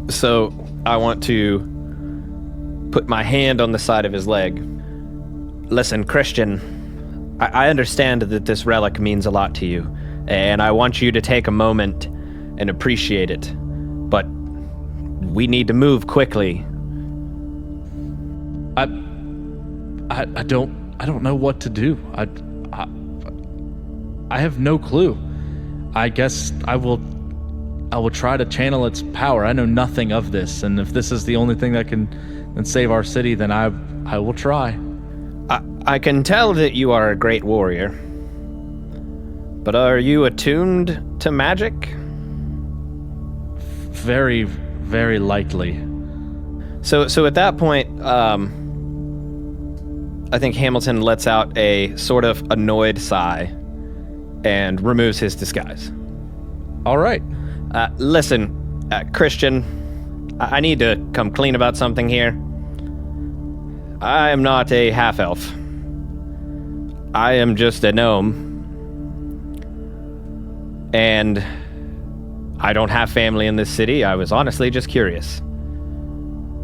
So I want to put my hand on the side of his leg. Listen, Christian, I understand that this relic means a lot to you, and I want you to take a moment and appreciate it, but we need to move quickly. I don't know what to do. I have no clue. I guess I will try to channel its power. I know nothing of this, and if this is the only thing that can save our city, then I will try. I can tell that you are a great warrior, but are you attuned to magic? Very, very lightly. So at that point, I think Hamilton lets out a sort of annoyed sigh and removes his disguise. All right. Listen, Christian, I need to come clean about something here. I am not a half-elf. I am just a gnome. And I don't have family in this city. I was honestly just curious.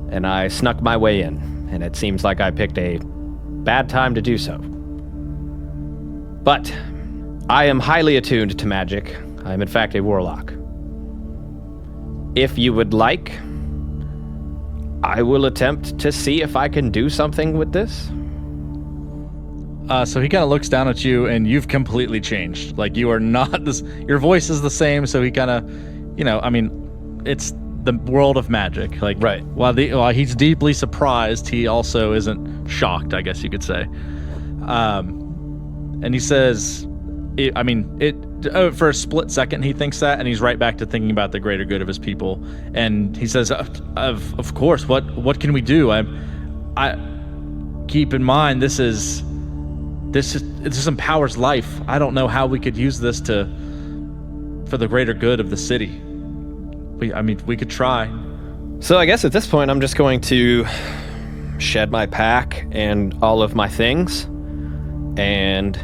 And I snuck my way in, and it seems like I picked a bad time to do so. But I am highly attuned to magic. I am in fact a warlock. If you would like, I will attempt to see if I can do something with this. So he kind of looks down at you, and you've completely changed. Like, you are not this. Your voice is the same. So he kind of, it's the world of magic. Like, right. While he's deeply surprised, he also isn't shocked, I guess you could say. And he says, for a split second he thinks that, and he's right back to thinking about the greater good of his people. And he says, "Of course. What can we do? I keep in mind this empowers life. I don't know how we could use this for the greater good of the city. We could try." So I guess at this point I'm just going to shed my pack and all of my things and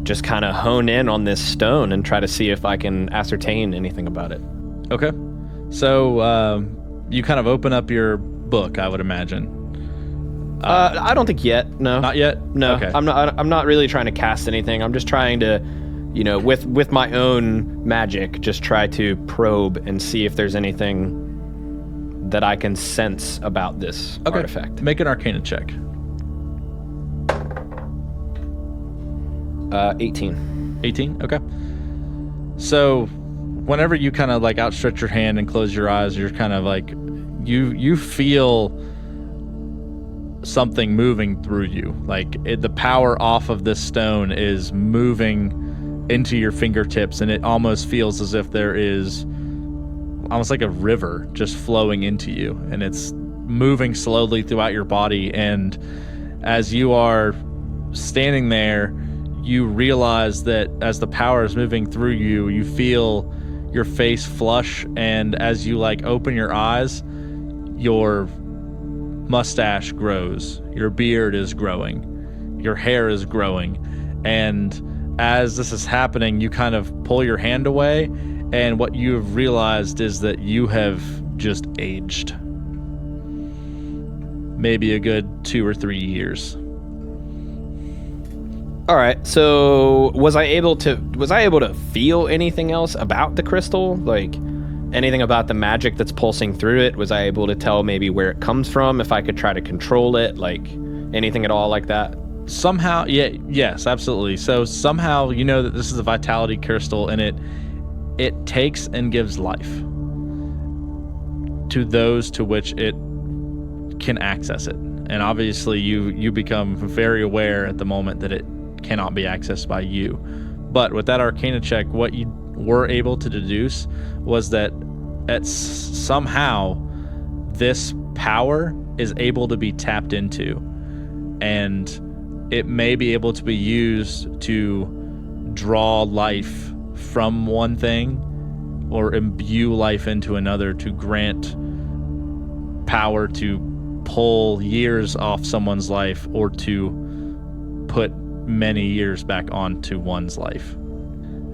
just kind of hone in on this stone and try to see if I can ascertain anything about it. Okay. So you kind of open up your book, I would imagine. I don't think yet. No. Not yet? No. Okay. I'm not really trying to cast anything. I'm just trying to, with my own magic, just try to probe and see if there's anything that I can sense about this artifact. Make an Arcana check. 18. 18? Okay. So whenever you kind of like outstretch your hand and close your eyes, you're kind of like, you feel something moving through you. Like the power off of this stone is moving into your fingertips, and it almost feels as if there is almost like a river just flowing into you, and it's moving slowly throughout your body, and as you are standing there, you realize that as the power is moving through you, you feel your face flush, and as you open your eyes, your mustache grows, your beard is growing, your hair is growing, and as this is happening, you kind of pull your hand away, and what you have realized is that you have just aged. Maybe a good 2 or 3 years. All right. So was I able to feel anything else about the crystal? Like anything about the magic that's pulsing through it? Was I able to tell maybe where it comes from, if I could try to control it, like anything at all like that? Somehow, yes, absolutely. So somehow you know that this is a vitality crystal, and it takes and gives life to those to which it can access it. And obviously you become very aware at the moment that it cannot be accessed by you. But with that Arcana check, what you were able to deduce was that somehow this power is able to be tapped into, and it may be able to be used to draw life from one thing or imbue life into another, to grant power to pull years off someone's life or to put many years back onto one's life.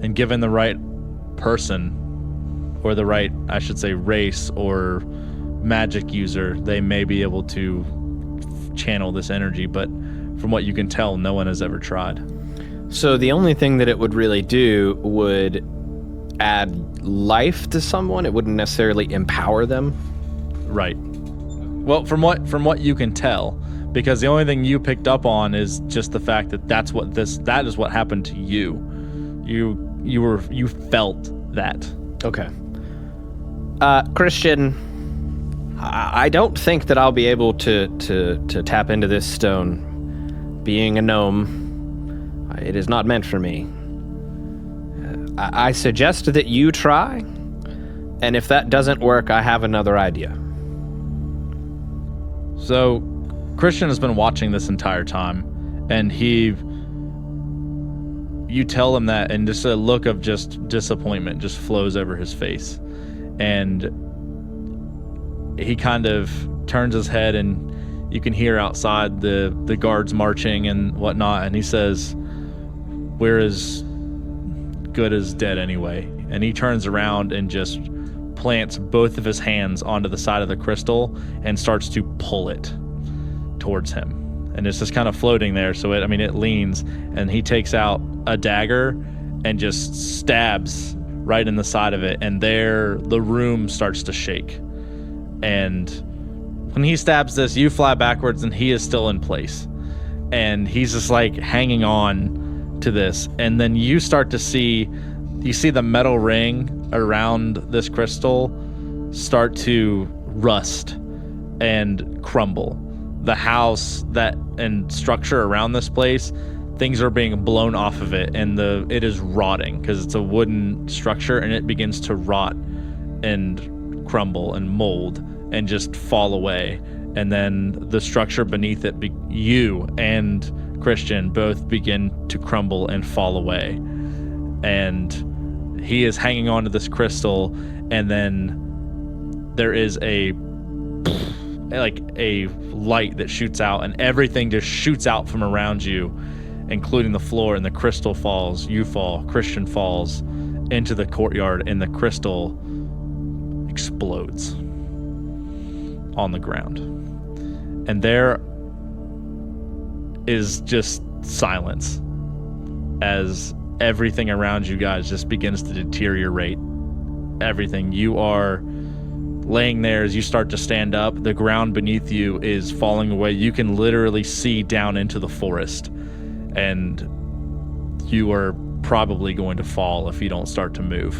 And given the right person, or the right, I should say, race or magic user, they may be able to channel this energy, but from what you can tell, no one has ever tried. So the only thing that it would really do would add life to someone. It wouldn't necessarily empower them. Right. Well, from what you can tell, because the only thing you picked up on is just the fact that that is what happened to you. You felt that. Okay. Christian, I don't think that I'll be able to tap into this stone. Being a gnome, it is not meant for me. I suggest that you try, and if that doesn't work, I have another idea. So, Christian has been watching this entire time, and you tell him that, and just a look of just disappointment just flows over his face. And he kind of turns his head, and you can hear outside the guards marching and whatnot, and he says, "We're as good as dead anyway." And he turns around and just plants both of his hands onto the side of the crystal and starts to pull it towards him. And it's just kind of floating there, so it leans, and he takes out a dagger and just stabs right in the side of it, and there the room starts to shake. And when he stabs this, you fly backwards, and he is still in place, and he's just hanging on to this. And then you start to see the metal ring around this crystal start to rust and crumble. The house and structure around this place, things are being blown off of it, and it is rotting because it's a wooden structure, and it begins to rot and crumble and mold and just fall away. And then the structure beneath it, you and Christian both begin to crumble and fall away. And he is hanging on to this crystal, and then there is a light that shoots out, and everything just shoots out from around you, including the floor, and the crystal falls. You fall, Christian falls into the courtyard, and the crystal explodes on the ground. And there is just silence as everything around you guys just begins to deteriorate. Everything. You are laying there. As you start to stand up, the ground beneath you is falling away. You can literally see down into the forest, and you are probably going to fall if you don't start to move.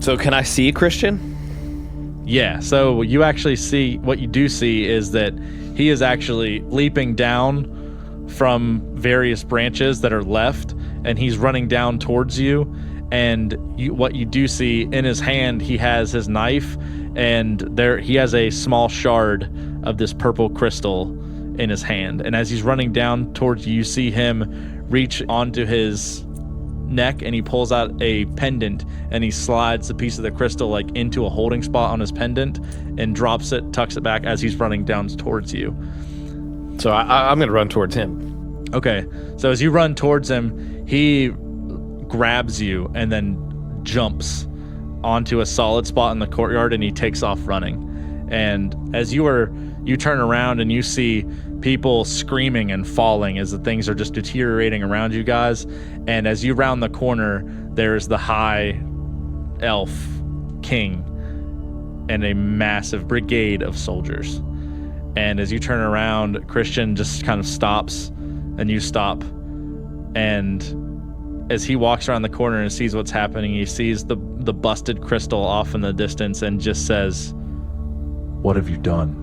So can I see Christian? Yeah, so you actually see, what you do see is that he is actually leaping down from various branches that are left, and he's running down towards you. And what you do see in his hand, he has his knife, and there he has a small shard of this purple crystal in his hand. And as he's running down towards you, you see him reach onto his neck and he pulls out a pendant and he slides a piece of the crystal like into a holding spot on his pendant and drops it, tucks it back as he's running down towards you. So I'm going to run towards him. Okay, so as you run towards him, he grabs you and then jumps onto a solid spot in the courtyard and he takes off running. And as you turn around and you see people screaming and falling as the things are just deteriorating around you guys. And as you round the corner, there's the high elf king and a massive brigade of soldiers. And as you turn around, Christian just kind of stops and you stop. And as he walks around the corner and sees what's happening, he sees the busted crystal off in the distance and just says, What have you done?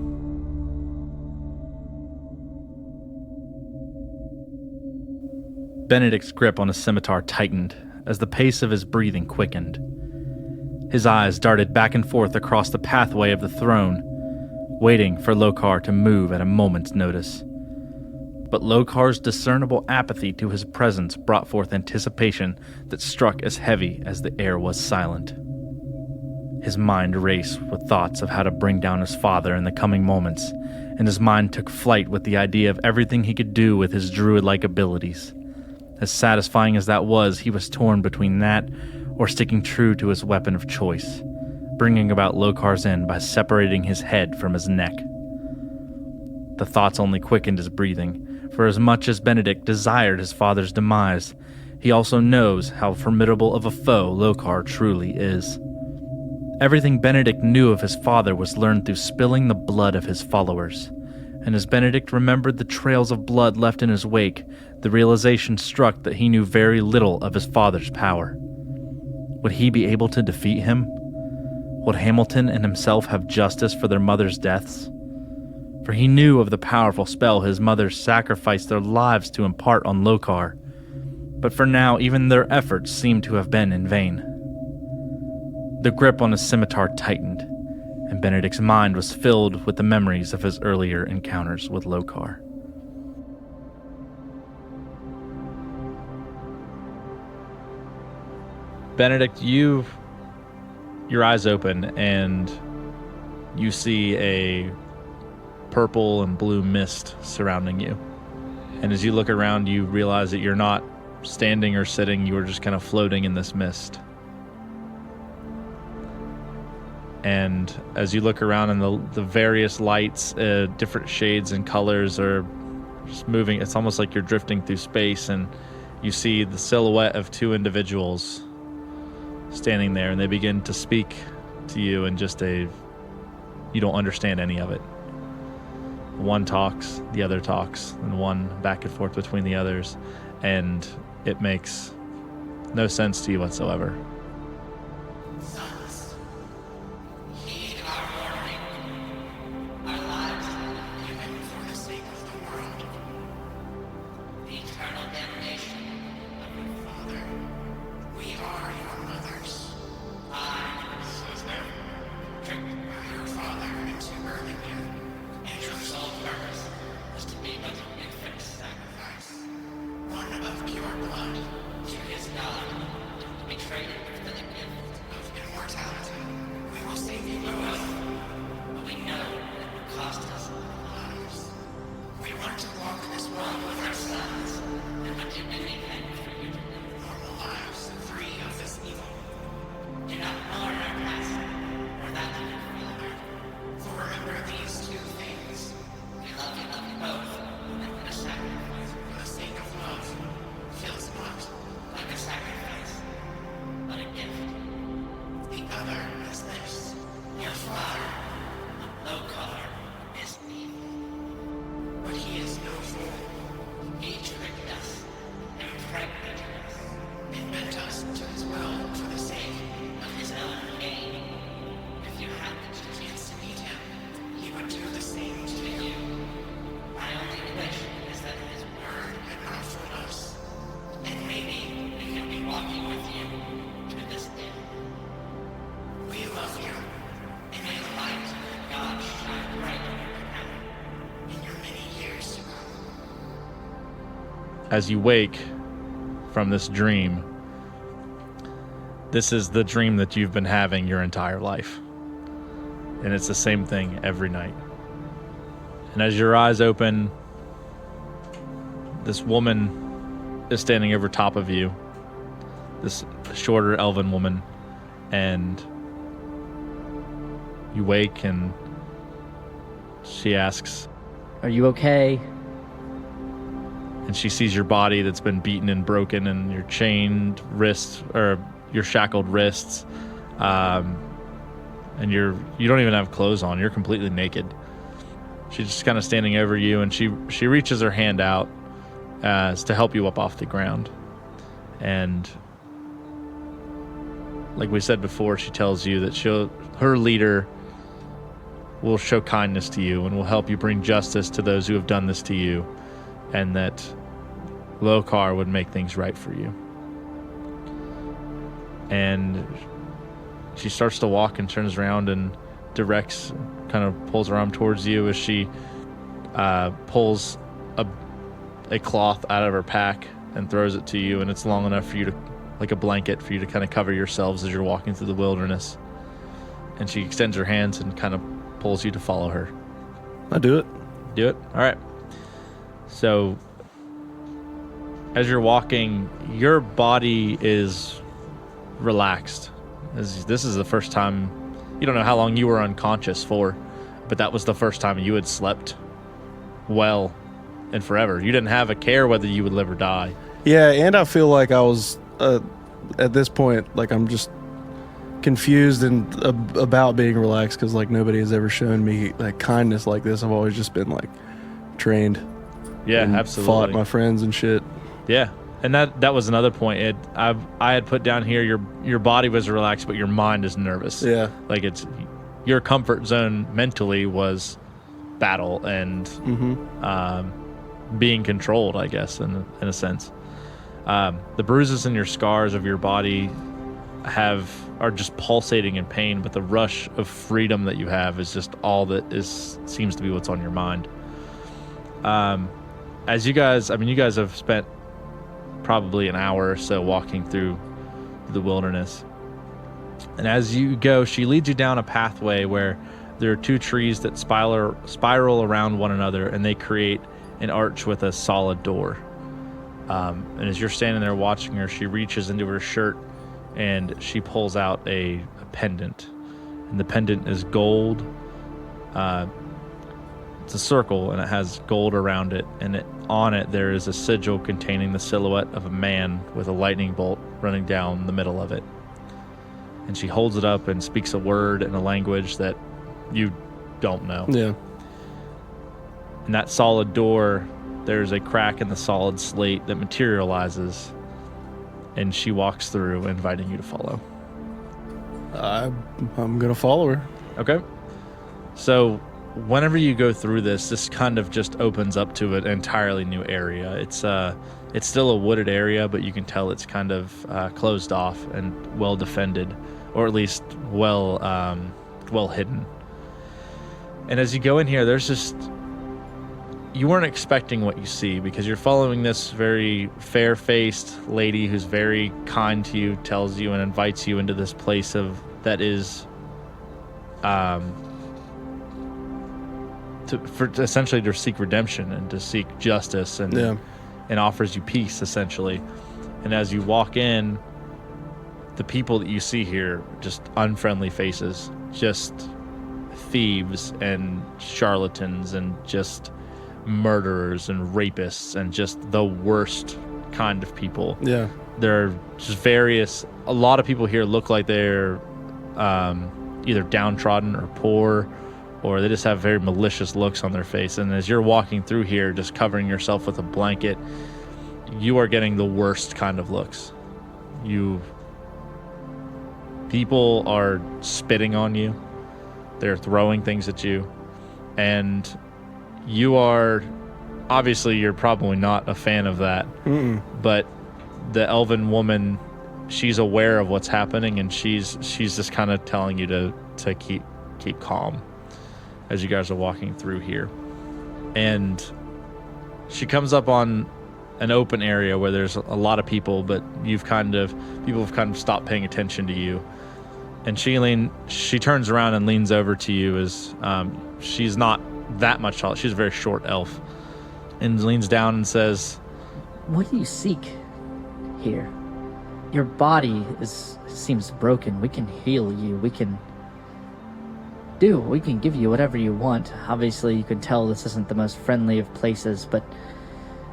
Benedict's grip on his scimitar tightened as the pace of his breathing quickened. His eyes darted back and forth across the pathway of the throne, waiting for Lokar to move at a moment's notice. But Lokar's discernible apathy to his presence brought forth anticipation that struck as heavy as the air was silent. His mind raced with thoughts of how to bring down his father in the coming moments, and his mind took flight with the idea of everything he could do with his druid-like abilities. As satisfying as that was, he was torn between that or sticking true to his weapon of choice, bringing about Lokar's end by separating his head from his neck. The thoughts only quickened his breathing, for as much as Benedict desired his father's demise, he also knows how formidable of a foe Lokar truly is. Everything Benedict knew of his father was learned through spilling the blood of his followers, and as Benedict remembered the trails of blood left in his wake, the realization struck that he knew very little of his father's power. Would he be able to defeat him? Would Hamilton and himself have justice for their mother's deaths? For he knew of the powerful spell his mother sacrificed their lives to impart on Lokar, but for now even their efforts seemed to have been in vain. The grip on his scimitar tightened, and Benedict's mind was filled with the memories of his earlier encounters with Lokar. Benedict, your eyes open and you see a purple and blue mist surrounding you. And as you look around, you realize that you're not standing or sitting, you are just kind of floating in this mist. And as you look around and the various lights, different shades and colors are just moving, it's almost like you're drifting through space, and you see the silhouette of two individuals standing there, and they begin to speak to you in just you don't understand any of it. One talks, the other talks, and one back and forth between the others, and it makes no sense to you whatsoever. Sons, heed our warning. Our lives have been given for the sake of the world. The eternal damnation of your father. We are your mothers. I, sister, tricked by your father into birthing you, and your sole purpose was to be but an infant sacrifice, one of pure blood to his God, betrayed as you wake from this dream, this is the dream that you've been having your entire life. And it's the same thing every night. And as your eyes open, this woman is standing over top of you, this shorter elven woman, and you wake and she asks, "Are you okay?" and she sees your body that's been beaten and broken, and your chained wrists, or your shackled wrists, and you don't even have clothes on. You're completely naked. She's just kind of standing over you, and she reaches her hand out as to help you up off the ground. And like we said before, she tells you that her leader will show kindness to you and will help you bring justice to those who have done this to you, and that Lokar would make things right for you. And she starts to walk and turns around and directs, kind of pulls her arm towards you as she pulls a cloth out of her pack and throws it to you, and it's long enough for you to, like a blanket, for you to kind of cover yourselves as you're walking through the wilderness. And she extends her hands and kind of pulls you to follow her. I do it. Do it? All right. So as you're walking, your body is relaxed. This is the first time, you don't know how long you were unconscious for, but that was the first time you had slept well and forever. You didn't have a care whether you would live or die. Yeah, and I feel like I was, at this point, like I'm just confused and about being relaxed, because like nobody has ever shown me like kindness like this. I've always just been like trained. Yeah, and absolutely. Fought my friends and shit. Yeah, and that was another point. I had put down here, your body was relaxed, but your mind is nervous. Yeah. Like it's your comfort zone mentally was battle and being controlled, I guess, in a sense. The bruises and your scars of your body are just pulsating in pain, but the rush of freedom that you have is just all that seems to be what's on your mind. As you guys have spent probably an hour or so walking through the wilderness, and as you go, she leads you down a pathway where there are two trees that spiral around one another, and they create an arch with a solid door. And as you're standing there watching her, she reaches into her shirt and she pulls out a pendant, and the pendant is gold. It's a circle, and it has gold around it, and on it there is a sigil containing the silhouette of a man with a lightning bolt running down the middle of it. And she holds it up and speaks a word in a language that you don't know. Yeah. In that solid door, there's a crack in the solid slate that materializes, and she walks through, inviting you to follow. I'm gonna follow her. Okay. So whenever you go through this kind of just opens up to an entirely new area. It's still a wooded area, but you can tell it's kind of closed off and well defended, or at least well hidden. And as you go in here, there's just, you weren't expecting what you see, because you're following this very fair-faced lady who's very kind to you, tells you and invites you into this place that is essentially to seek redemption and to seek justice, and offers you peace, essentially. And as you walk in, the people that you see here, just unfriendly faces, just thieves and charlatans and just murderers and rapists and just the worst kind of people. Yeah. There are just a lot of people here look like they're either downtrodden or poor, or they just have very malicious looks on their face. And as you're walking through here, just covering yourself with a blanket, you are getting the worst kind of looks. People are spitting on you. They're throwing things at you. And you're probably not a fan of that. But the elven woman, she's aware of what's happening, and she's just kind of telling you to keep calm as you guys are walking through here. And she comes up on an open area where there's a lot of people, but people have kind of stopped paying attention to you. And she turns around and leans over to you as she's not that much tall. She's a very short elf, and leans down and says, "What do you seek here? Your body seems broken. We can heal you. We can give you whatever you want. Obviously, you can tell this isn't the most friendly of places, but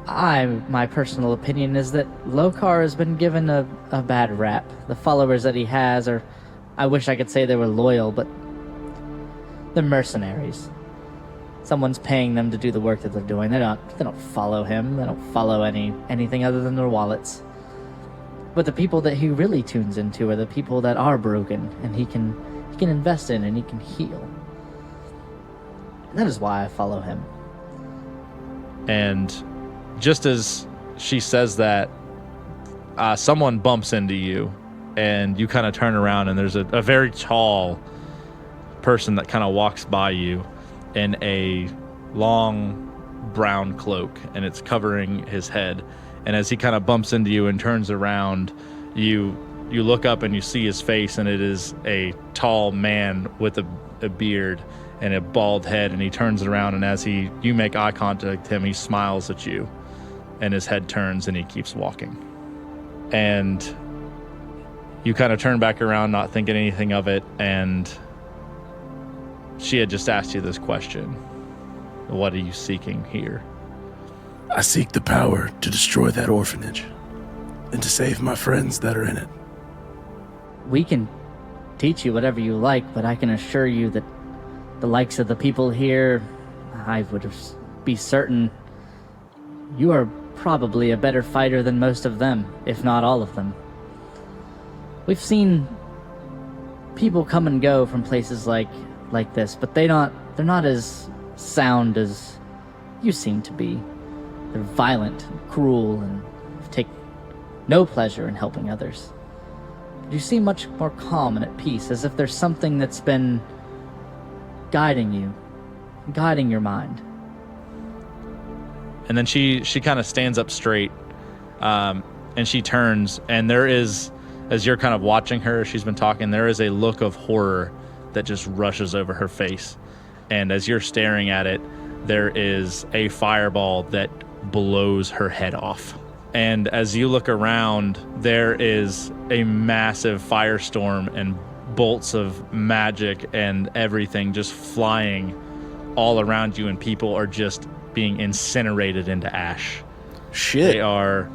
my personal opinion is that Lokar has been given a bad rap. The followers that he has are, I wish I could say they were loyal, but they're mercenaries. Someone's paying them to do the work that they're doing. They don't follow him. They don't follow anything other than their wallets. But the people that he really tunes into are the people that are broken, and he can invest in and he can heal. And that is why I follow him." And just as she says that, someone bumps into you, and you kind of turn around, and there's a very tall person that kind of walks by you in a long brown cloak, and it's covering his head. And as he kind of bumps into you and turns around, you look up and you see his face, and it is a tall man with a beard and a bald head. And he turns around, and as you make eye contact with him, he smiles at you, and his head turns and he keeps walking. And you kind of turn back around, not thinking anything of it, and she had just asked you this question. What are you seeking here? I seek the power to destroy that orphanage and to save my friends that are in it. We can teach you whatever you like, but I can assure you that the likes of the people here, I would be certain you are probably a better fighter than most of them, if not all of them. We've seen people come and go from places like this, but they're not as sound as you seem to be. They're violent and cruel and take no pleasure in helping others. But you seem much more calm and at peace, as if there's something that's been guiding you, guiding your mind. And then she kind of stands up straight, and she turns, and there is, as you're kind of watching her, she's been talking, there is a look of horror that just rushes over her face. And as you're staring at it, there is a fireball that blows her head off. And as you look around, there is a massive firestorm and bolts of magic and everything just flying all around you, and people are just being incinerated into ash. Shit. They are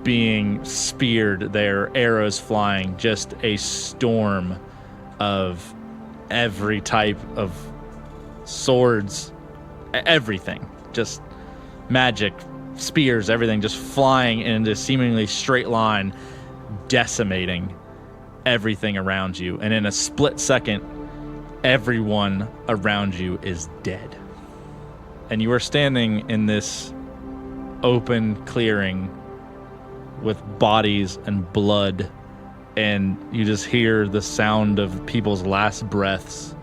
being speared, their arrows flying, just a storm of every type of swords, everything, just magic, spears, everything just flying in a seemingly straight line, decimating everything around you. And in a split second, everyone around you is dead. And you are standing in this open clearing with bodies and blood, and you just hear the sound of people's last breaths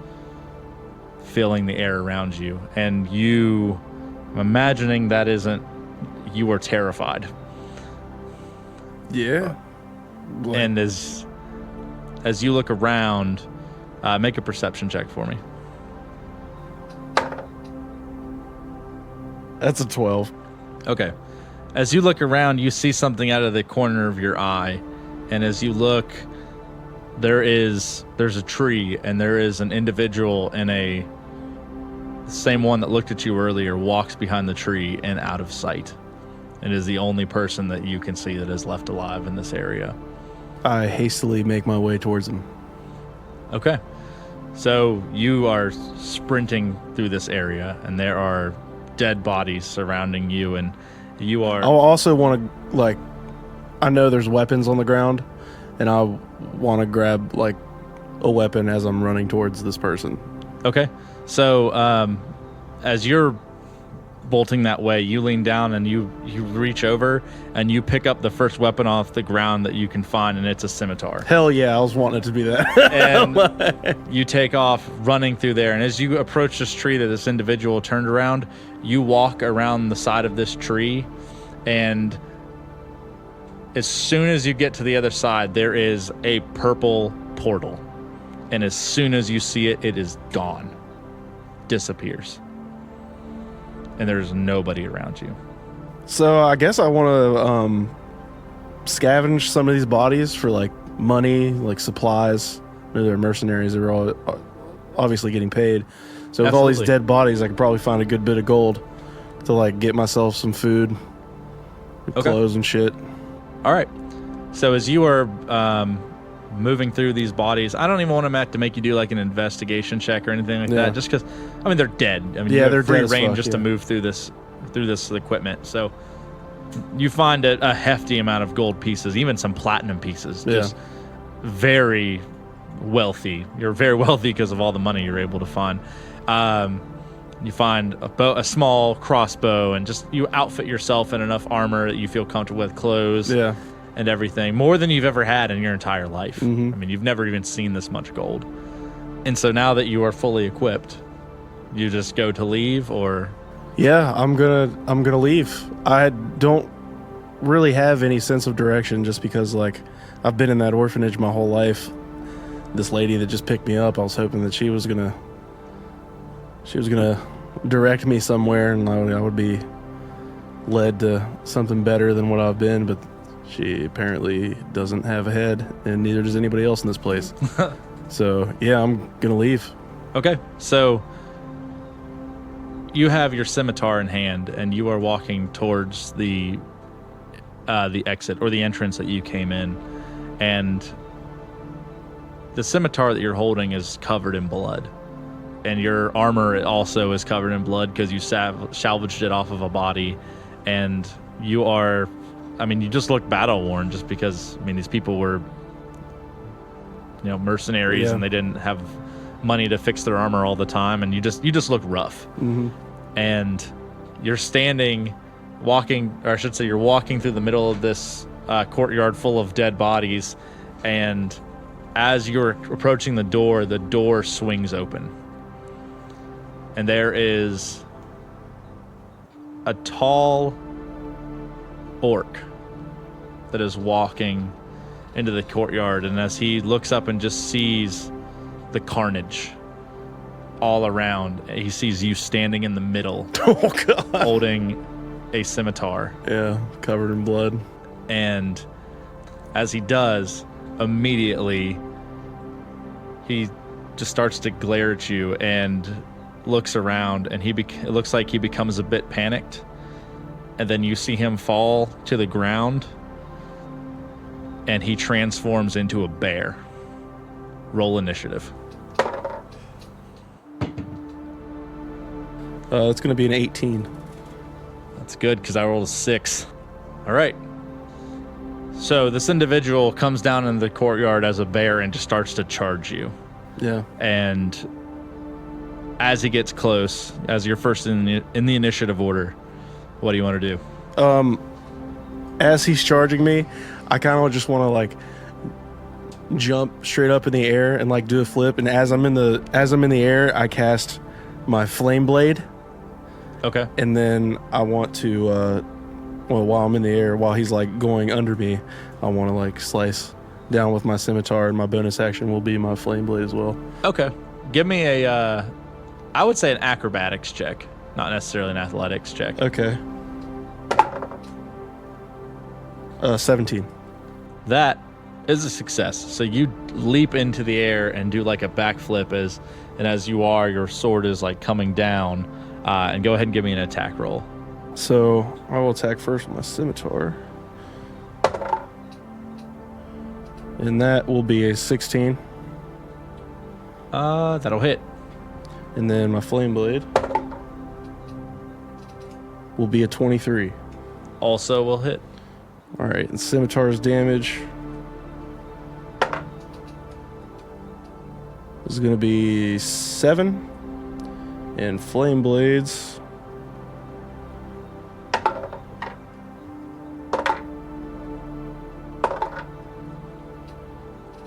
filling the air around you. And you, imagining that isn't, you are terrified. Yeah. And as you look around, make a perception check for me. That's a 12. Okay. As you look around, you see something out of the corner of your eye. And as you look, there's a tree, and there is an individual in the same one that looked at you earlier, walks behind the tree and out of sight. And is the only person that you can see that is left alive in this area. I hastily make my way towards him. Okay. So you are sprinting through this area, and there are dead bodies surrounding you, and you are... I also want to, I know there's weapons on the ground, and I want to grab, a weapon as I'm running towards this person. Okay. So, as you're bolting that way, you lean down and you reach over and you pick up the first weapon off the ground that you can find, and it's a scimitar. Hell yeah, I was wanting it to be that. And you take off running through there, and as you approach this tree that this individual turned around, you walk around the side of this tree, And as soon as you get to the other side, there is a purple portal. And as soon as you see it, it is gone. Disappears. And there's nobody around you. So I guess I want to scavenge some of these bodies for like money, like supplies. Maybe they're mercenaries. They're all obviously getting paid. So with all these Absolutely. dead bodies, I could probably find a good bit of gold to like get myself some food, clothes and shit. All right. So as you are moving through these bodies, I don't even want Matt to make you do like an investigation check or anything like that, just because, I mean, they're dead. I mean, you have they're free dead as reign fuck, just to move through this equipment. So you find a hefty amount of gold pieces, even some platinum pieces. Just very wealthy. You're very wealthy because of all the money you're able to find. You find a small crossbow, and just you outfit yourself in enough armor that you feel comfortable with, clothes and everything, more than you've ever had in your entire life. I mean, you've never even seen this much gold. And so now that you are fully equipped, you just go to leave, or? Yeah, I'm gonna leave. I don't really have any sense of direction, just because like I've been in that orphanage my whole life. This lady that just picked me up, I was hoping that she was gonna direct me somewhere, and I would be led to something better than what I've been. But she apparently doesn't have a head, and neither does anybody else in this place. So yeah, I'm gonna leave. Okay, so you have your scimitar in hand, and you are walking towards the exit, or the entrance that you came in, and the scimitar that you're holding is covered in blood, and your armor also is covered in blood because you salvaged it off of a body, and you are, I mean, you just look battle worn, just because, I mean, these people were, you know, mercenaries, and they didn't have money to fix their armor all the time, and you just look rough. And you're walking through the middle of this courtyard full of dead bodies, and as you're approaching the door swings open, and there is a tall orc that is walking into the courtyard. And as he looks up and just sees the carnage all around, he sees you standing in the middle, holding a scimitar. Yeah, covered in blood. And as he does, immediately he just starts to glare at you and looks around, and it looks like he becomes a bit panicked. And then you see him fall to the ground, and he transforms into a bear. Roll initiative. It's going to be an 18. That's good, because I rolled a 6. All right. So this individual comes down in the courtyard as a bear and just starts to charge you. Yeah. And as he gets close, as you're first in the initiative order, what do you want to do? As he's charging me, I kind of just want to like jump straight up in the air and like do a flip. And as I'm in the air, I cast my flame blade. Okay. And then I want to, while I'm in the air, while he's like going under me, I want to like slice down with my scimitar, and my bonus action will be my flame blade as well. Okay. Give me I would say an acrobatics check, not necessarily an athletics check. Okay. 17. That is a success. So you leap into the air and do like a backflip as you are, your sword is like coming down. And go ahead and give me an attack roll. So I will attack first with my scimitar. And that will be a 16. That'll hit. And then my flame blade will be a 23. Also will hit. All right, and scimitar's damage is going to be 7. And flame blades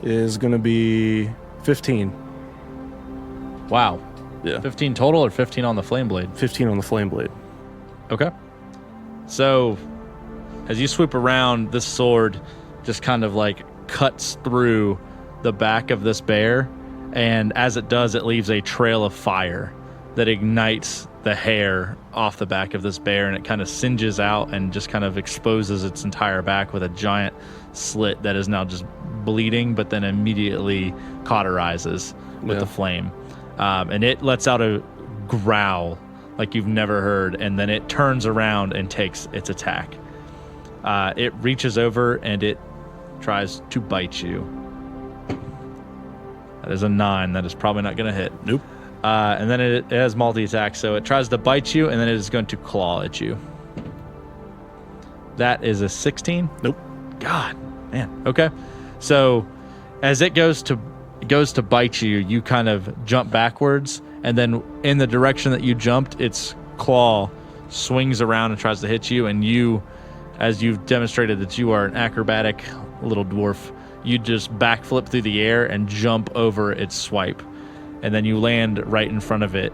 is going to be 15. Wow. Yeah. 15 total, or 15 on the flame blade? 15 on the flame blade. Okay. So As you swoop around, this sword just kind of like cuts through the back of this bear, and as it does, it leaves a trail of fire that ignites the hair off the back of this bear, and it kind of singes out and just kind of exposes its entire back with a giant slit that is now just bleeding, but then immediately cauterizes with the flame. And it lets out a growl like you've never heard, and then it turns around and takes its attack. It reaches over and it tries to bite you. That is a 9. That is probably not going to hit. Nope. And then it has multi-attack, so it tries to bite you, and then it is going to claw at you. That is a 16. Nope. God, man. Okay. So as it goes to bite you, you kind of jump backwards, and then in the direction that you jumped, its claw swings around and tries to hit you, and you, as you've demonstrated that you are an acrobatic little dwarf, you just backflip through the air and jump over its swipe. And then you land right in front of it,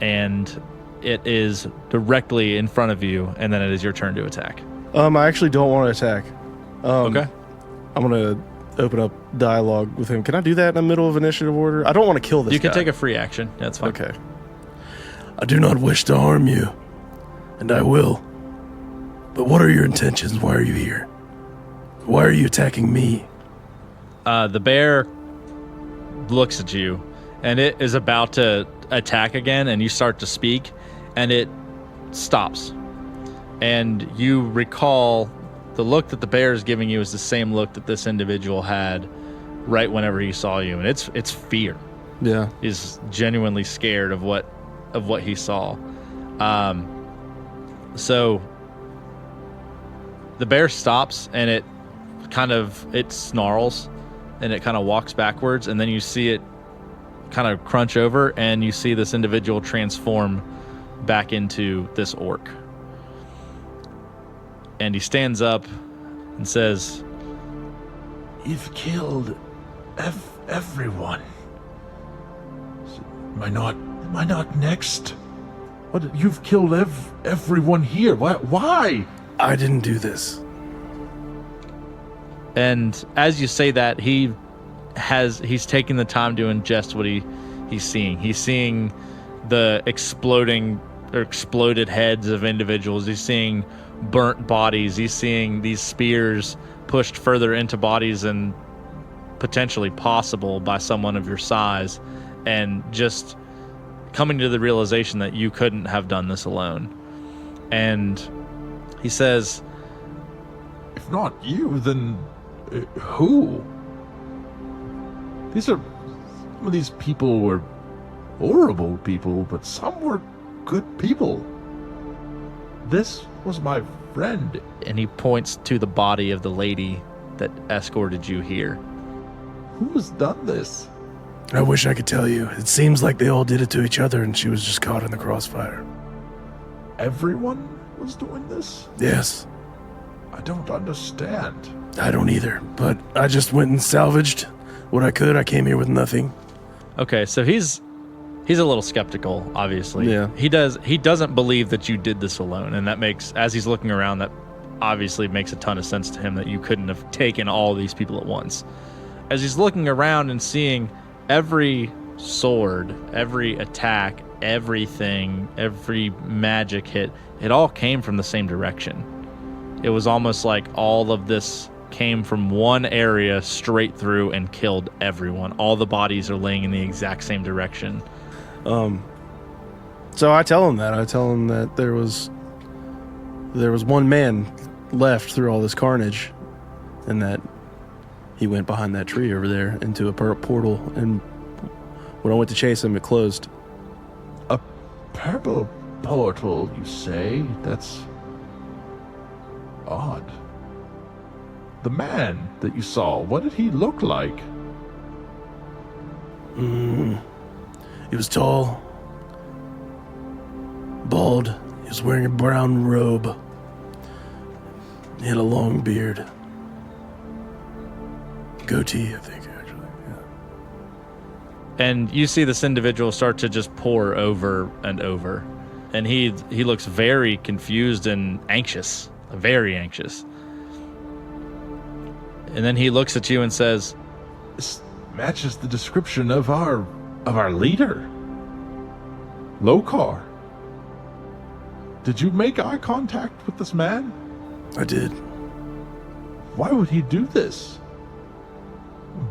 and it is directly in front of you, and then it is your turn to attack. I actually don't want to attack. Okay. I'm going to open up dialogue with him. Can I do that in the middle of initiative order? I don't want to kill this You can guy. take a free action. That's fine. Okay. I do not wish to harm you, and I will. But what are your intentions? Why are you here? Why are you attacking me? The bear looks at you, and it is about to attack again, and you start to speak, and it stops. And you recall the look that the bear is giving you is the same look that this individual had right whenever he saw you, and it's fear. Yeah. He's genuinely scared of what he saw. So the bear stops, and it snarls, and it kind of walks backwards, and then you see it kind of crunch over, and you see this individual transform back into this orc. And he stands up and says, You've killed everyone. Am I not next? What? You've killed everyone here. Why? I didn't do this. and as you say that, he's taking the time to ingest what he's seeing. He's seeing the exploded heads of individuals. He's seeing burnt bodies. He's seeing these spears pushed further into bodies than potentially possible by someone of your size, and just coming to the realization that you couldn't have done this alone. And he says, If not you, then who? Some of these people were horrible people, but some were good people. This was my friend. and he points to the body of the lady that escorted you here. Who has done this? I wish I could tell you. It seems like they all did it to each other and she was just caught in the crossfire. Everyone was doing this? Yes, I don't understand. I don't either, but I just went and salvaged what I could. I came here with nothing. Okay, so he's a little skeptical, obviously. Yeah. He doesn't believe that you did this alone, and that makes, as he's looking around, that obviously makes a ton of sense to him that you couldn't have taken all these people at once. As he's looking around and seeing every sword, every attack, everything, every magic hit, it all came from the same direction. It was almost like all of this came from one area straight through and killed everyone. All the bodies are laying in the exact same direction. So I tell him that. I tell him that there was one man left through all this carnage, and that he went behind that tree over there into a portal, and when I went to chase him, it closed. A purple portal, you say? That's odd. The man that you saw, what did he look like? He was tall, bald. He was wearing a brown robe. He had a long beard. Goatee, I think, actually. Yeah. And you see this individual start to just pour over and over. And he looks very confused and anxious. very anxious. And then he looks at you and says, This matches the description of our leader, Lokar. Did you make eye contact with this man? I did. Why would he do this?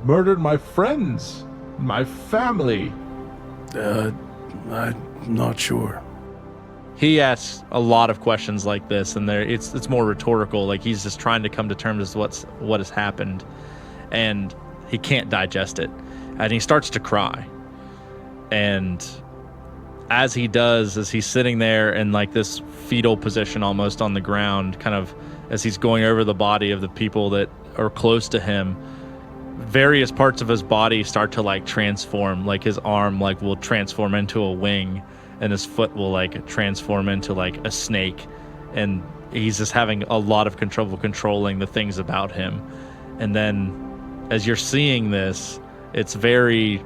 Murdered my friends, my family. I'm not sure. he asks a lot of questions like this, and it's more rhetorical. Like, he's just trying to come to terms with what has happened, and he can't digest it, and he starts to cry. And as he does, as he's sitting there in like this fetal position almost on the ground, kind of as he's going over the body of the people that are close to him, various parts of his body start to like transform. Like his arm like will transform into a wing, and his foot will like transform into like a snake, and he's just having a lot of trouble controlling the things about him. And then as you're seeing this, it's very,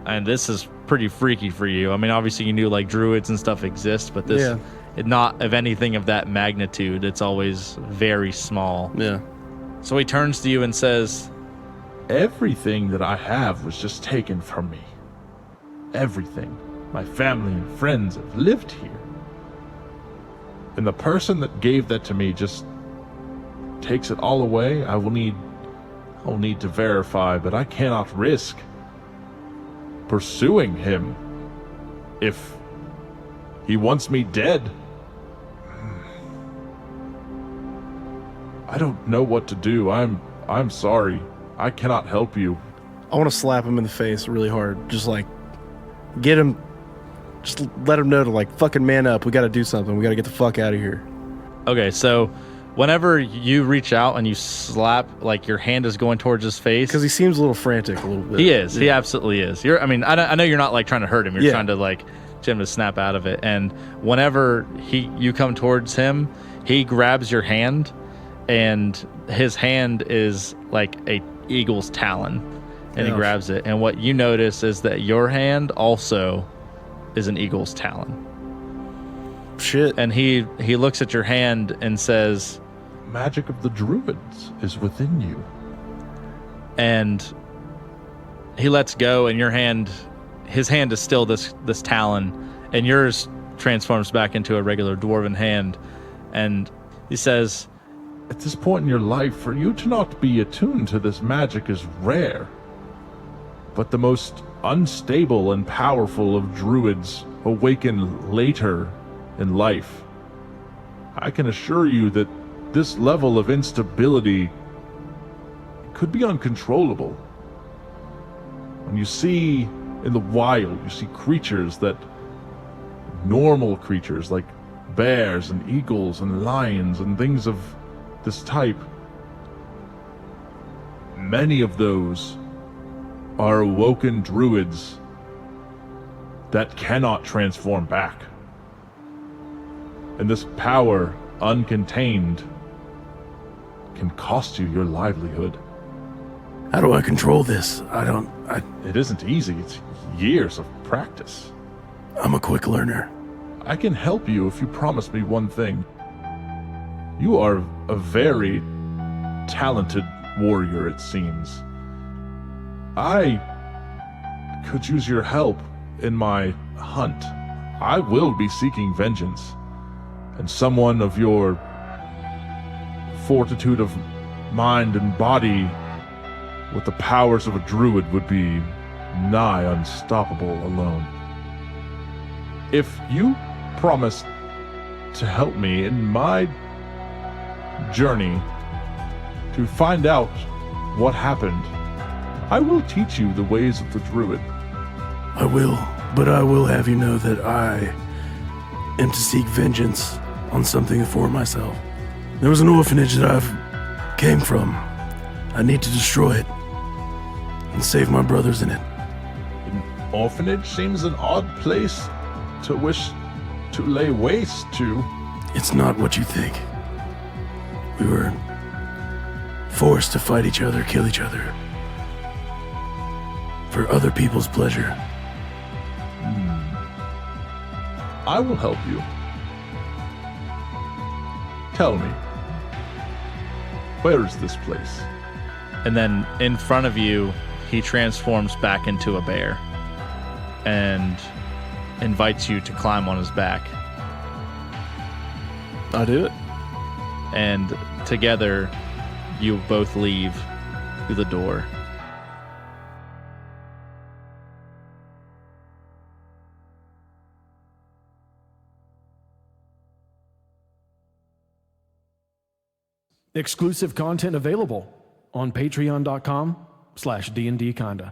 and this is pretty freaky for you. I mean, obviously you knew like druids and stuff exist, but this not of anything of that magnitude. It's always very small. Yeah. So he turns to you and says, Everything that I have was just taken from me. Everything. My family and friends have lived here. And the person that gave that to me just takes it all away. I'll need to verify, but I cannot risk pursuing him if he wants me dead. I don't know what to do. I'm sorry. I cannot help you. I want to slap him in the face really hard. Just like get him, just let him know to like fucking man up. We got to do something. We got to get the fuck out of here. okay, so whenever you reach out and you slap, like your hand is going towards his face. Because he seems a little frantic a little bit. He is. He absolutely is. I know you're not like trying to hurt him. You're Yeah. trying to like get him to snap out of it. And whenever you come towards him, he grabs your hand, and his hand is like a eagle's talon, and he grabs it. And what you notice is that your hand also is an eagle's talon. Shit. And he looks at your hand and says, Magic of the druids is within you. and he lets go, and his hand is still this talon, and yours transforms back into a regular dwarven hand. And he says, At this point in your life, for you to not be attuned to this magic is rare. But the most unstable and powerful of druids awaken later in life. I can assure you that this level of instability could be uncontrollable. When you see in the wild, you see creatures that normal creatures like bears and eagles and lions and things of this type, many of those are awoken druids that cannot transform back. And this power, uncontained, can cost you your livelihood. How do I control this? It isn't easy. It's years of practice. I'm a quick learner. I can help you if you promise me one thing. You are a very talented warrior, it seems. I could use your help in my hunt. I will be seeking vengeance, and someone of your fortitude of mind and body with the powers of a druid would be nigh unstoppable alone. If you promise to help me in my journey to find out what happened, I will teach you the ways of the druid. I will, but I will have you know that I am to seek vengeance on something for myself. There was an orphanage that I've came from. I need to destroy it and save my brothers in it. An orphanage seems an odd place to wish to lay waste to. It's not what you think. We were forced to fight each other, kill each other, for other people's pleasure. I will help you. Tell me, Where is this place? And then in front of you, he transforms back into a bear and invites you to climb on his back. I do it. And together, you both leave through the door. Exclusive content available on patreon.com/DNDkinda.